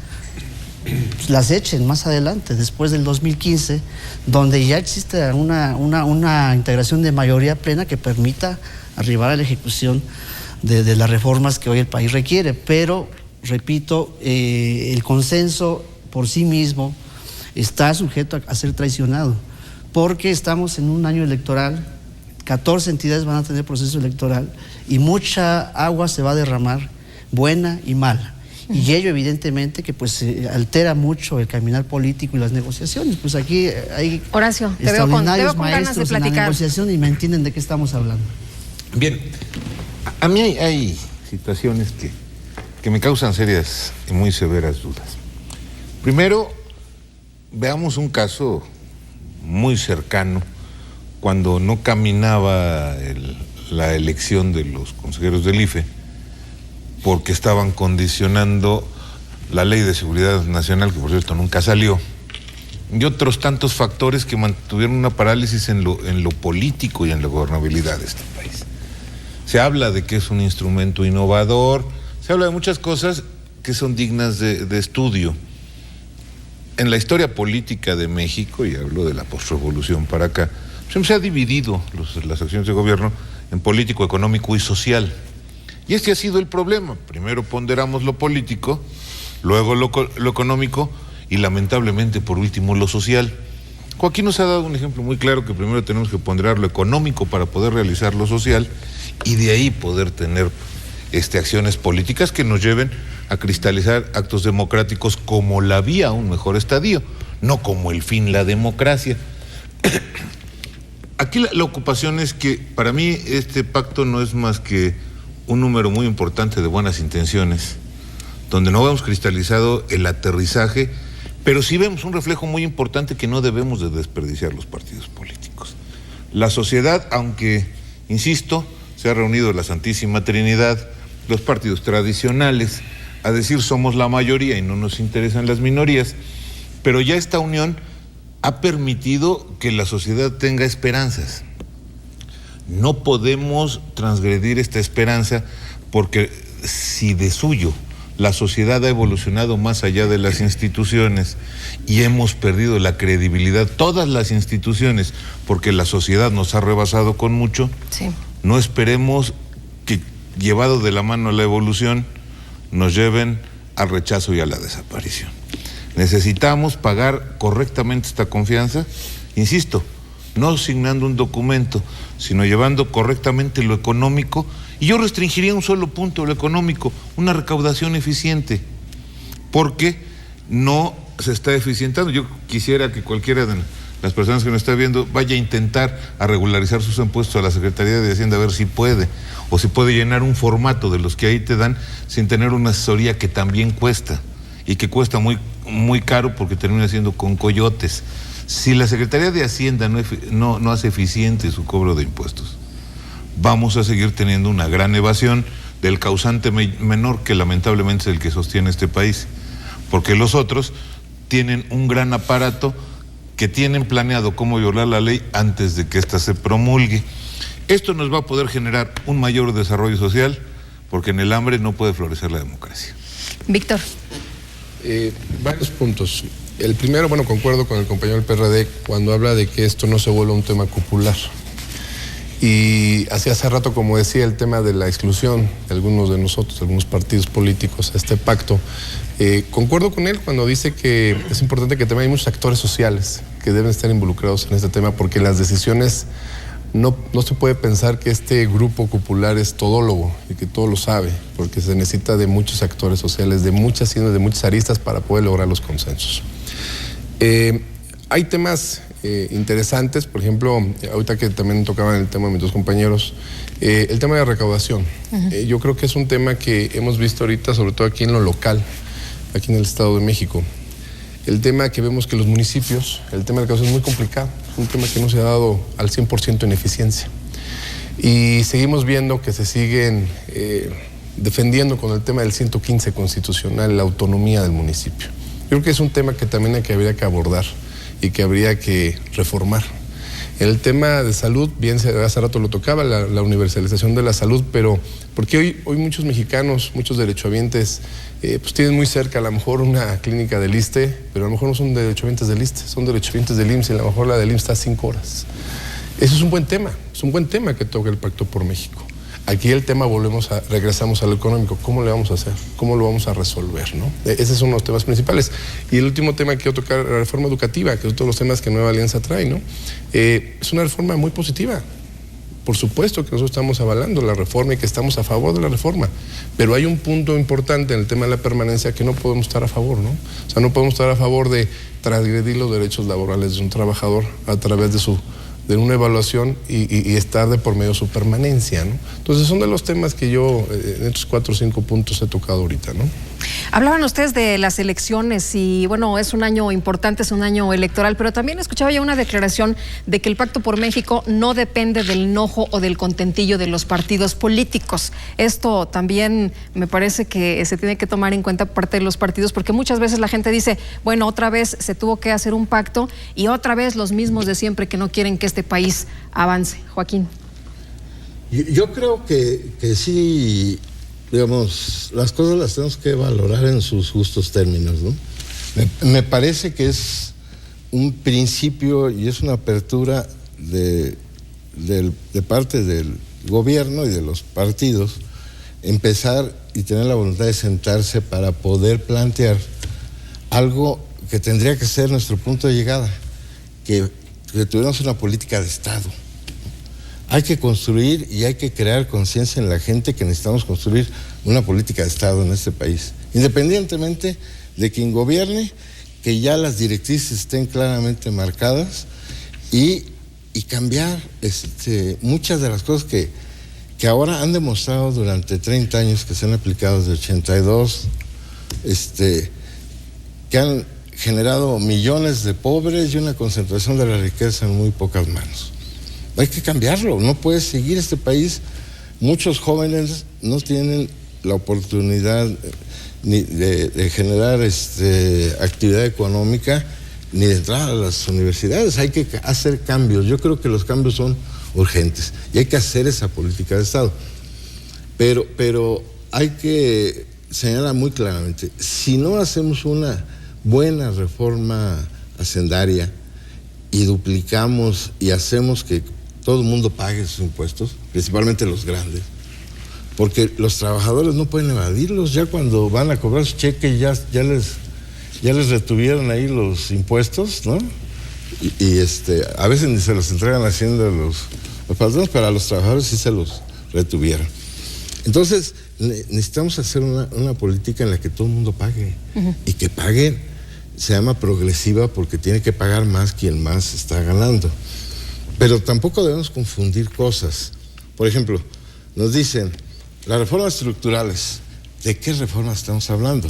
G: las echen más adelante, después del 2015, donde ya existe una integración de mayoría plena que permita arribar a la ejecución de las reformas que hoy el país requiere. Pero, repito, el consenso por sí mismo está sujeto a ser traicionado, porque estamos en un año electoral, 14 entidades van a tener proceso electoral y mucha agua se va a derramar, buena y mala. Y ello evidentemente que pues altera mucho el caminar político y las negociaciones. Pues aquí hay
A: Horacio, te veo con ganas de platicar.
G: En la negociación y me entienden de qué estamos hablando.
E: Bien, a mí hay situaciones que me causan serias y muy severas dudas. Primero, veamos un caso muy cercano, cuando no caminaba la elección de los consejeros del IFE, porque estaban condicionando la Ley de Seguridad Nacional, que por cierto nunca salió, y otros tantos factores que mantuvieron una parálisis en lo político y en la gobernabilidad de este país. Se habla de que es un instrumento innovador, se habla de muchas cosas que son dignas de estudio. En la historia política de México, y hablo de la posrevolución para acá, siempre se ha dividido las acciones de gobierno en político, económico y social. Y este ha sido el problema. Primero ponderamos lo político, luego lo económico y lamentablemente por último lo social. Joaquín nos ha dado un ejemplo muy claro, que primero tenemos que ponderar lo económico para poder realizar lo social y de ahí poder tener acciones políticas que nos lleven a cristalizar actos democráticos como la vía a un mejor estadio, no como el fin, la democracia. Aquí la ocupación es que para mí este pacto no es más que un número muy importante de buenas intenciones, donde no vemos cristalizado el aterrizaje, pero sí vemos un reflejo muy importante que no debemos de desperdiciar los partidos políticos. La sociedad, aunque, insisto, se ha reunido la Santísima Trinidad, los partidos tradicionales, a decir somos la mayoría y no nos interesan las minorías, pero ya esta unión ha permitido que la sociedad tenga esperanzas. No podemos transgredir esta esperanza, porque si de suyo La sociedad ha evolucionado más allá de las instituciones y hemos perdido la credibilidad, todas las instituciones, porque la sociedad nos ha rebasado con mucho.
A: Sí.
E: No esperemos que, llevado de la mano a la evolución, nos lleven al rechazo y a la desaparición. Necesitamos pagar correctamente esta confianza, insisto, no asignando un documento, sino llevando correctamente lo económico. Y yo restringiría un solo punto, lo económico, una recaudación eficiente, porque no se está eficientando. Yo quisiera que cualquiera de las personas que nos está viendo vaya a intentar a regularizar sus impuestos a la Secretaría de Hacienda a ver si puede, o si puede llenar un formato de los que ahí te dan sin tener una asesoría que también cuesta, y que cuesta muy, muy caro porque termina siendo con coyotes. Si la Secretaría de Hacienda no hace eficiente su cobro de impuestos, vamos a seguir teniendo una gran evasión del causante menor, que lamentablemente es el que sostiene este país, porque los otros tienen un gran aparato que tienen planeado cómo violar la ley antes de que ésta se promulgue. Esto nos va a poder generar un mayor desarrollo social, porque en el hambre no puede florecer la democracia.
A: Víctor.
H: Varios puntos. El primero, bueno, concuerdo con el compañero del PRD cuando habla de que esto no se vuelva un tema popular. Y hace rato, como decía, el tema de la exclusión de algunos de nosotros, algunos partidos políticos, a este pacto, concuerdo con él cuando dice que es importante que también hay muchos actores sociales que deben estar involucrados en este tema, porque las decisiones no se puede pensar que este grupo popular es todólogo y que todo lo sabe, porque se necesita de muchos actores sociales, de muchas aristas para poder lograr los consensos. Hay temas interesantes, por ejemplo, ahorita que también tocaban el tema de mis dos compañeros, el tema de recaudación. Yo creo que es un tema que hemos visto ahorita, sobre todo aquí en lo local, aquí en el Estado de México. El tema que vemos que los municipios, el tema de recaudación es muy complicado, es un tema que no se ha dado al 100% en eficiencia. Y seguimos viendo que se siguen defendiendo con el tema del 115 constitucional, la autonomía del municipio. Yo creo que es un tema que también habría que abordar y que habría que reformar. El tema de salud, bien hace rato lo tocaba, la universalización de la salud, pero porque hoy muchos mexicanos, muchos derechohabientes, pues tienen muy cerca a lo mejor una clínica del ISSSTE, pero a lo mejor no son derechohabientes del ISSSTE, son derechohabientes del IMSS, y a lo mejor la del IMSS está a 5 horas. Eso es un buen tema que toca el Pacto por México. Aquí el tema regresamos a lo económico. ¿Cómo le vamos a hacer? ¿Cómo lo vamos a resolver, no? Ese es uno de los temas principales. Y el último tema que quiero tocar, la reforma educativa, que es todos los temas que Nueva Alianza trae, ¿no? Es una reforma muy positiva. Por supuesto que nosotros estamos avalando la reforma y que estamos a favor de la reforma. Pero hay un punto importante en el tema de la permanencia que no podemos estar a favor, ¿no? O sea, no podemos estar a favor de transgredir los derechos laborales de un trabajador a través de una evaluación y estar de por medio de su permanencia, ¿no? Entonces son de los temas que yo en estos 4 o 5 puntos he tocado ahorita, ¿no?
A: Hablaban ustedes de las elecciones y bueno, es un año importante, es un año electoral, pero también escuchaba ya una declaración de que el Pacto por México no depende del enojo o del contentillo de los partidos políticos. Esto también me parece que se tiene que tomar en cuenta por parte de los partidos, porque muchas veces la gente dice, bueno, otra vez se tuvo que hacer un pacto y otra vez los mismos de siempre que no quieren que este país avance. Joaquín.
P: Yo creo que sí, digamos, las cosas las tenemos que valorar en sus justos términos, ¿no? Me parece que es un principio y es una apertura de parte del gobierno y de los partidos empezar y tener la voluntad de sentarse para poder plantear algo que tendría que ser nuestro punto de llegada, que tuviéramos una política de Estado. Hay que construir y hay que crear conciencia en la gente que necesitamos construir una política de Estado en este país. Independientemente de quien gobierne, que ya las directrices estén claramente marcadas y cambiar muchas de las cosas que ahora han demostrado durante 30 años que se han aplicado desde 82, que han generado millones de pobres y una concentración de la riqueza en muy pocas manos. Hay que cambiarlo, no puede seguir este país. Muchos jóvenes no tienen la oportunidad ni de generar actividad económica ni de entrar a las universidades. Hay que hacer cambios. Yo creo que los cambios son urgentes y hay que hacer esa política de Estado. Pero hay que señala muy claramente, si no hacemos una buena reforma hacendaria y duplicamos y hacemos que todo el mundo pague sus impuestos, principalmente los grandes, porque los trabajadores no pueden evadirlos, ya cuando van a cobrar su cheque ya les retuvieron ahí los impuestos, ¿no? Y a veces ni se los entregan haciendo los patrones, pero a los trabajadores sí se los retuvieron. Entonces, necesitamos hacer una política en la que todo el mundo pague, y que paguen, se llama progresiva porque tiene que pagar más quien más está ganando. Pero tampoco debemos confundir cosas. Por ejemplo, nos dicen, las reformas estructurales, ¿de qué reformas estamos hablando?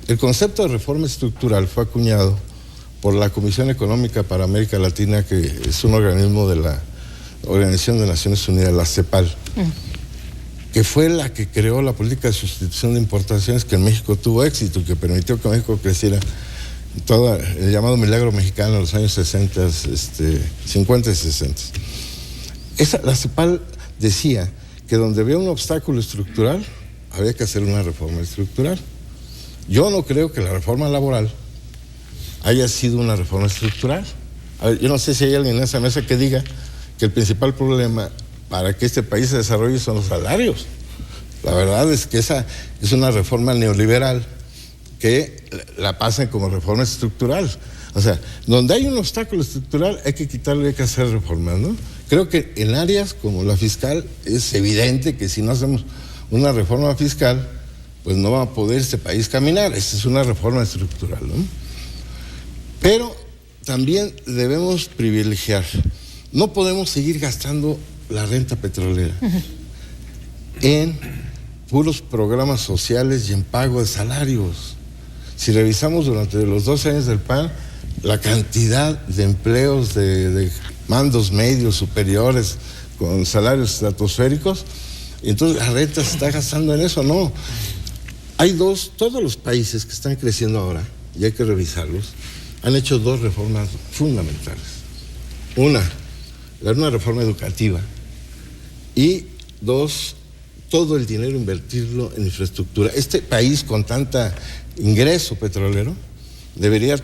P: El concepto de reforma estructural fue acuñado por la Comisión Económica para América Latina, que es un organismo de la Organización de Naciones Unidas, la CEPAL, que fue la que creó la política de sustitución de importaciones que en México tuvo éxito, que permitió que México creciera todo el llamado milagro mexicano en los años 60, 50 y 60. La CEPAL decía que donde había un obstáculo estructural, había que hacer una reforma estructural. Yo no creo que la reforma laboral haya sido una reforma estructural. A ver, yo no sé si hay alguien en esa mesa que diga que el principal problema para que este país se desarrolle son los salarios. La verdad es que esa es una reforma neoliberal que la pasan como reforma estructural. O sea, donde hay un obstáculo estructural hay que quitarlo y hay que hacer reformas, ¿no? Creo que en áreas como la fiscal es evidente que si no hacemos una reforma fiscal, pues no va a poder este país caminar. Esa es una reforma estructural, ¿no? Pero también debemos privilegiar. No podemos seguir gastando la renta petrolera en puros programas sociales y en pago de salarios. Si revisamos durante los 12 años del PAN, la cantidad de empleos de mandos medios, superiores, con salarios estratosféricos, y entonces la renta se está gastando en eso, no. Hay todos los países que están creciendo ahora, y hay que revisarlos, han hecho dos reformas fundamentales. Una reforma educativa, y dos, todo el dinero invertirlo en infraestructura. Este país con tanta ingreso petrolero debería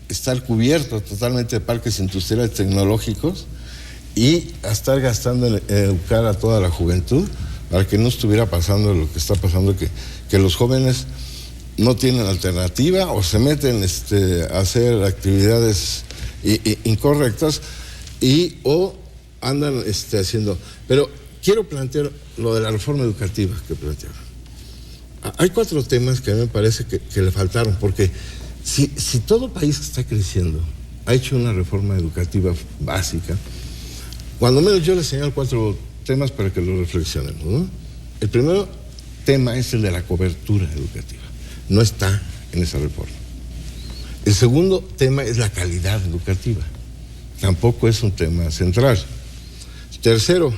P: estar cubierto totalmente de parques industriales tecnológicos y estar gastando en educar a toda la juventud para que no estuviera pasando lo que está pasando, que los jóvenes no tienen alternativa o se meten a hacer actividades incorrectas o andan haciendo. Pero quiero plantear lo de la reforma educativa que plantearon. Hay 4 temas que a mí me parece que le faltaron, porque si todo país que está creciendo ha hecho una reforma educativa básica, cuando menos yo les señalo 4 temas para que lo reflexionemos, ¿no? El primer tema es el de la cobertura educativa. No está en esa reforma. El segundo tema es la calidad educativa. Tampoco es un tema central. Tercero,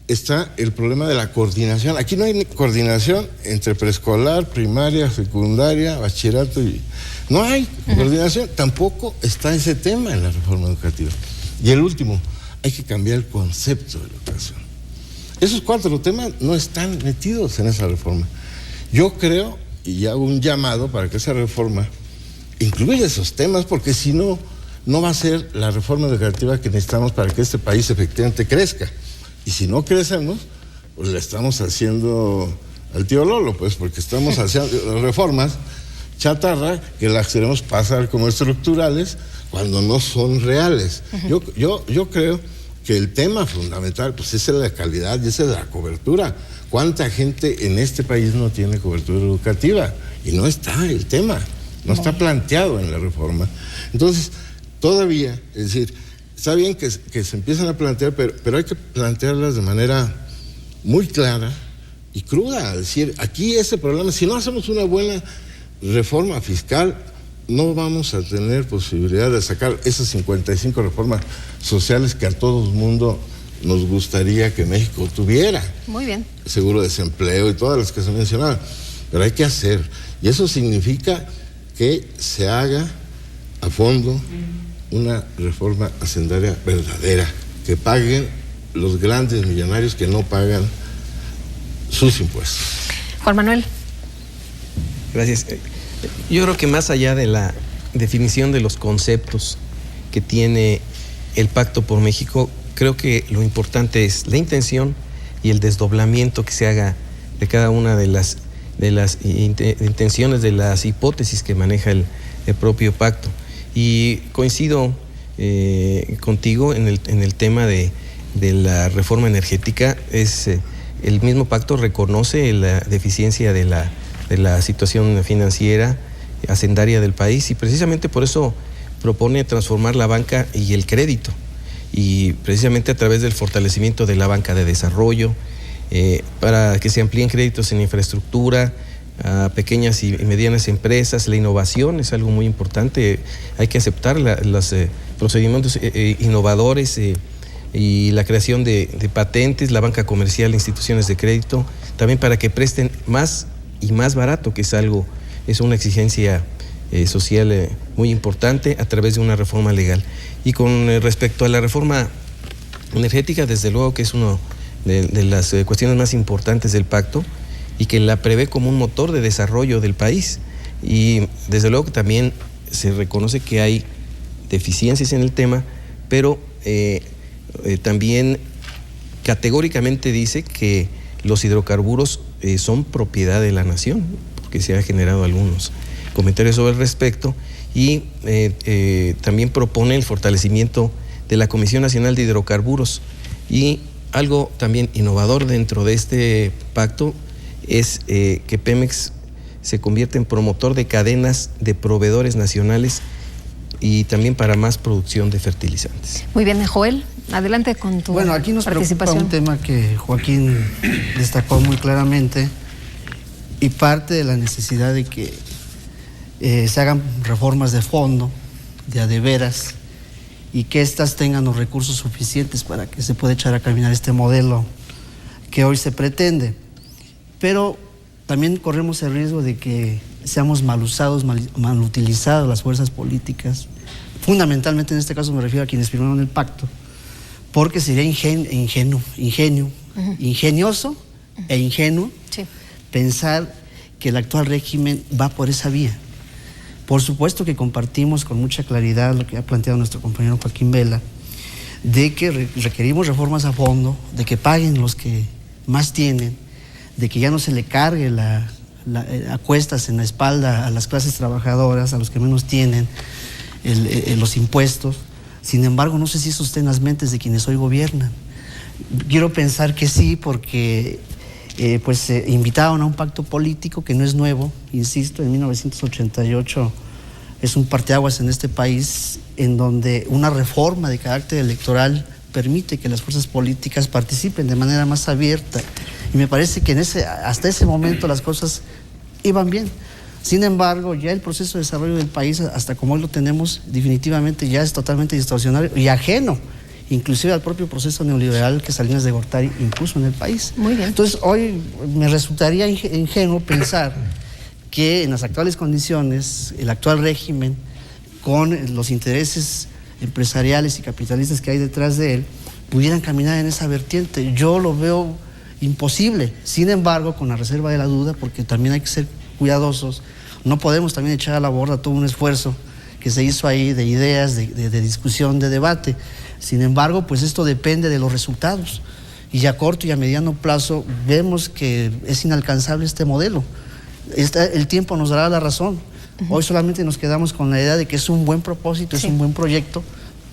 P: está el problema de la coordinación. Aquí no hay coordinación entre preescolar, primaria, secundaria, bachillerato y... No hay coordinación. Tampoco está ese tema en la reforma educativa. Y el último, hay que cambiar el concepto de la educación. Esos 4 temas no están metidos en esa reforma. Yo creo, y hago un llamado para que esa reforma incluya esos temas, porque si no, no va a ser la reforma educativa que necesitamos para que este país efectivamente crezca. Y si no crecemos, pues le estamos haciendo al tío Lolo, pues, porque estamos haciendo reformas chatarra que las queremos pasar como estructurales cuando no son reales. Yo creo que el tema fundamental, pues, es el de la calidad y ese de la cobertura. ¿Cuánta gente en este país no tiene cobertura educativa? Y no está el tema, no está planteado en la reforma. Entonces, todavía, es decir, está bien que se empiezan a plantear, pero hay que plantearlas de manera muy clara y cruda. Es decir, aquí ese problema, si no hacemos una buena reforma fiscal, no vamos a tener posibilidad de sacar esas 55 reformas sociales que a todo el mundo nos gustaría que México tuviera.
A: Muy bien.
P: Seguro de desempleo y todas las que se mencionaban. Pero hay que hacer. Y eso significa que se haga a fondo una reforma hacendaria verdadera, que paguen los grandes millonarios que no pagan sus impuestos.
A: Juan Manuel.
B: Gracias. Yo creo que más allá de la definición de los conceptos que tiene el Pacto por México, creo que lo importante es la intención y el desdoblamiento que se haga de cada una de las intenciones, de las hipótesis que maneja el propio pacto. Y coincido contigo en el tema de la reforma energética. El mismo pacto reconoce la deficiencia de la situación financiera hacendaria del país, y precisamente por eso propone transformar la banca y el crédito, y precisamente a través del fortalecimiento de la banca de desarrollo, para que se amplíen créditos en infraestructura a pequeñas y medianas empresas. La innovación es algo muy importante, hay que aceptar los procedimientos innovadores, y la creación de patentes, la banca comercial, instituciones de crédito, también para que presten más y más barato, que es una exigencia social muy importante, a través de una reforma legal. Y con respecto a la reforma energética, desde luego que es una de las cuestiones más importantes del pacto, y que la prevé como un motor de desarrollo del país. Y desde luego que también se reconoce que hay deficiencias en el tema, pero también categóricamente dice que los hidrocarburos son propiedad de la nación, porque se han generado algunos comentarios sobre el respecto, y también propone el fortalecimiento de la Comisión Nacional de Hidrocarburos. Y algo también innovador dentro de este pacto es que Pemex se convierte en promotor de cadenas de proveedores nacionales, y también para más producción de fertilizantes.
A: Muy bien, Joel, adelante con tu participación.
G: Bueno, aquí nos preocupa un tema que Joaquín destacó muy claramente, y parte de la necesidad de que se hagan reformas de fondo, de a de veras, y que éstas tengan los recursos suficientes para que se pueda echar a caminar este modelo que hoy se pretende. Pero también corremos el riesgo de que seamos mal usados, mal utilizados las fuerzas políticas. Fundamentalmente en este caso me refiero a quienes firmaron el pacto, porque sería ingenioso e ingenuo pensar que el actual régimen va por esa vía. Por supuesto que compartimos con mucha claridad lo que ha planteado nuestro compañero Joaquín Vela, de que requerimos reformas a fondo, de que paguen los que más tienen, de que ya no se le cargue a cuestas en la espalda a las clases trabajadoras, a los que menos tienen, los impuestos. Sin embargo, no sé si eso está en las mentes de quienes hoy gobiernan. Quiero pensar que sí, porque invitaron a un pacto político que no es nuevo, insisto, en 1988 es un parteaguas en este país, en donde una reforma de carácter electoral permite que las fuerzas políticas participen de manera más abierta, y me parece que hasta ese momento las cosas iban bien. Sin embargo, ya el proceso de desarrollo del país, hasta como hoy lo tenemos, definitivamente ya es totalmente distorsionado y ajeno inclusive al propio proceso neoliberal que Salinas de Gortari impuso en el país.
A: Muy bien.
G: Entonces, hoy me resultaría ingenuo pensar que en las actuales condiciones, el actual régimen, con los intereses empresariales y capitalistas que hay detrás de él, pudieran caminar en esa vertiente. Yo lo veo imposible. Sin embargo, con la reserva de la duda, porque también hay que ser cuidadosos, no podemos también echar a la borda todo un esfuerzo que se hizo ahí de ideas, de discusión, de debate. Sin embargo, pues esto depende de los resultados, y a corto y a mediano plazo vemos que es inalcanzable este modelo. El tiempo nos dará la razón. Hoy solamente nos quedamos con la idea de que es un buen propósito, es un buen proyecto,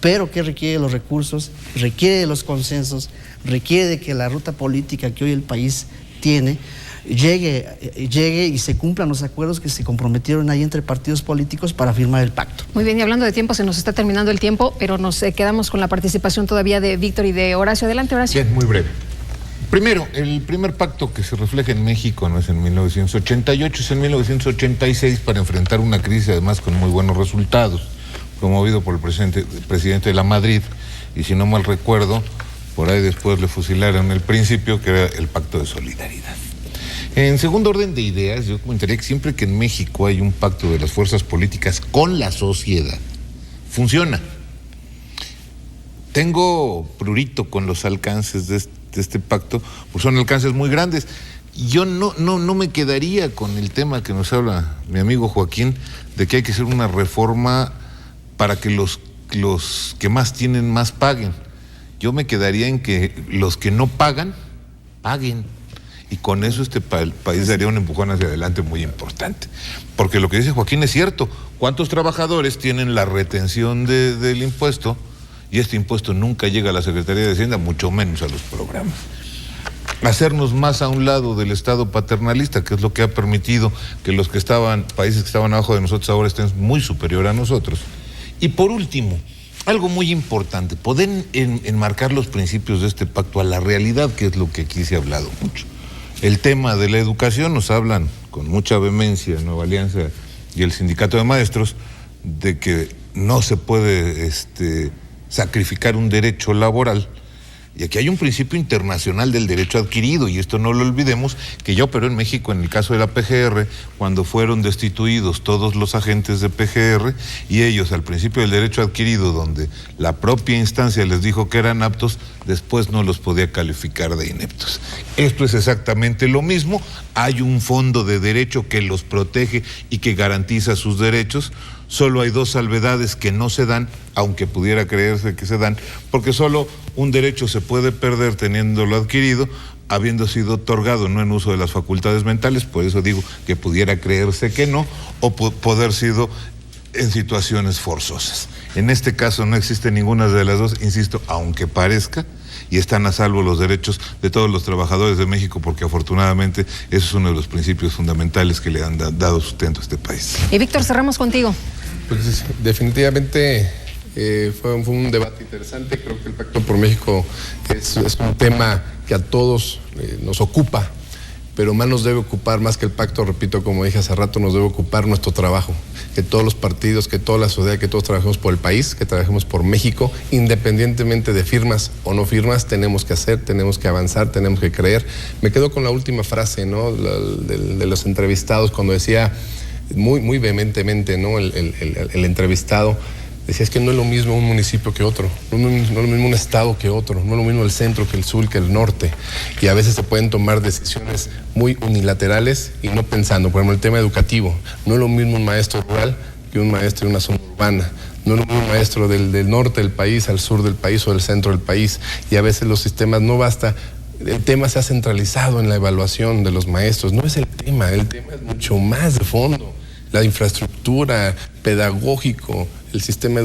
G: pero que requiere los recursos, requiere de los consensos, requiere de que la ruta política que hoy el país tiene llegue y se cumplan los acuerdos que se comprometieron ahí entre partidos políticos para firmar el pacto.
A: Muy bien, y hablando de tiempo, se nos está terminando el tiempo, pero nos quedamos con la participación todavía de Víctor y de Horacio. Adelante, Horacio.
E: Bien, muy breve. Primero, el primer pacto que se refleja en México no es en 1988, es en 1986, para enfrentar una crisis además con muy buenos resultados, promovido por el presidente de la Madrid, y si no mal recuerdo, por ahí después le fusilaron el principio, que era el Pacto de Solidaridad. En segundo orden de ideas, yo comentaría que siempre que en México hay un pacto de las fuerzas políticas con la sociedad, funciona. tengo prurito con los alcances de este pacto, porque son alcances muy grandes. Yo no me quedaría con el tema que nos habla mi amigo Joaquín, de que hay que hacer una reforma para que los que más tienen más paguen. Yo me quedaría en que los que no pagan, paguen. Y con eso este país daría un empujón hacia adelante muy importante. Porque lo que dice Joaquín es cierto. ¿Cuántos trabajadores tienen la retención del impuesto? Y este impuesto nunca llega a la Secretaría de Hacienda, mucho menos a los programas. Hacernos más a un lado del Estado paternalista, que es lo que ha permitido que los países que estaban abajo de nosotros ahora estén muy superior a nosotros. Y por último, algo muy importante, poder enmarcar los principios de este pacto a la realidad, que es lo que aquí se ha hablado mucho. El tema de la educación, nos hablan con mucha vehemencia Nueva Alianza y el Sindicato de Maestros de que no se puede sacrificar un derecho laboral. Y aquí hay un principio internacional del derecho adquirido, y esto no lo olvidemos, que ya operó en México en el caso de la PGR, cuando fueron destituidos todos los agentes de PGR, y ellos al principio del derecho adquirido, donde la propia instancia les dijo que eran aptos, después no los podía calificar de ineptos. Esto es exactamente lo mismo. Hay un fondo de derecho que los protege y que garantiza sus derechos. Solo hay dos salvedades que no se dan, aunque pudiera creerse que se dan, porque solo un derecho se puede perder teniéndolo adquirido, habiendo sido otorgado no en uso de las facultades mentales, por eso digo que pudiera creerse que no, o poder sido en situaciones forzosas. En este caso no existe ninguna de las dos, insisto, aunque parezca, y están a salvo los derechos de todos los trabajadores de México, porque afortunadamente eso es uno de los principios fundamentales que le han dado sustento a este país.
A: Y Víctor, cerramos contigo.
H: Pues definitivamente fue un debate interesante. Creo que el Pacto por México es un tema que a todos nos ocupa, pero más nos debe ocupar, más que el pacto, repito, como dije hace rato, nos debe ocupar nuestro trabajo, que todos los partidos, que toda la sociedad, que todos trabajemos por el país, que trabajemos por México, independientemente de firmas o no firmas, tenemos que hacer, tenemos que avanzar, tenemos que creer. Me quedo con la última frase, ¿no?, de los entrevistados, cuando decía muy vehementemente, ¿no?, el entrevistado, decía, es que no es lo mismo un municipio que otro, no es lo mismo un estado que otro, no es lo mismo el centro que el sur, que el norte, y a veces se pueden tomar decisiones muy unilaterales y no pensando. Por ejemplo, el tema educativo, no es lo mismo un maestro rural que un maestro de una zona urbana, no es lo mismo un maestro del norte del país al sur del país o del centro del país, y a veces los sistemas no basta. El tema se ha centralizado en la evaluación de los maestros, no es el tema es mucho más de fondo, la infraestructura, pedagógico, el sistema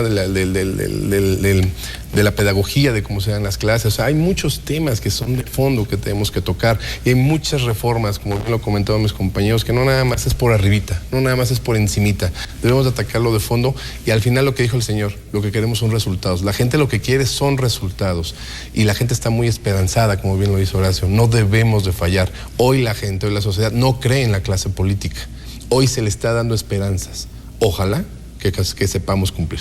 H: de la pedagogía, de cómo se dan las clases. O sea, hay muchos temas que son de fondo que tenemos que tocar, y hay muchas reformas, como bien lo comentaban mis compañeros, que no nada más es por arribita, no nada más es por encimita. Debemos de atacarlo de fondo, y al final lo que dijo el señor, lo que queremos son resultados. La gente lo que quiere son resultados, y la gente está muy esperanzada, como bien lo hizo Horacio. No debemos de fallar. Hoy la gente, hoy la sociedad no cree en la clase política. Hoy se le está dando esperanzas. Ojalá que sepamos cumplir.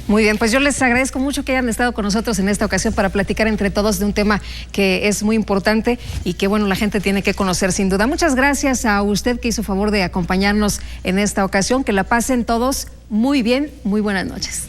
A: Muy bien, pues yo les agradezco mucho que hayan estado con nosotros en esta ocasión para platicar entre todos de un tema que es muy importante y que, bueno, la gente tiene que conocer sin duda. Muchas gracias a usted que hizo favor de acompañarnos en esta ocasión. Que la pasen todos muy bien, muy buenas noches.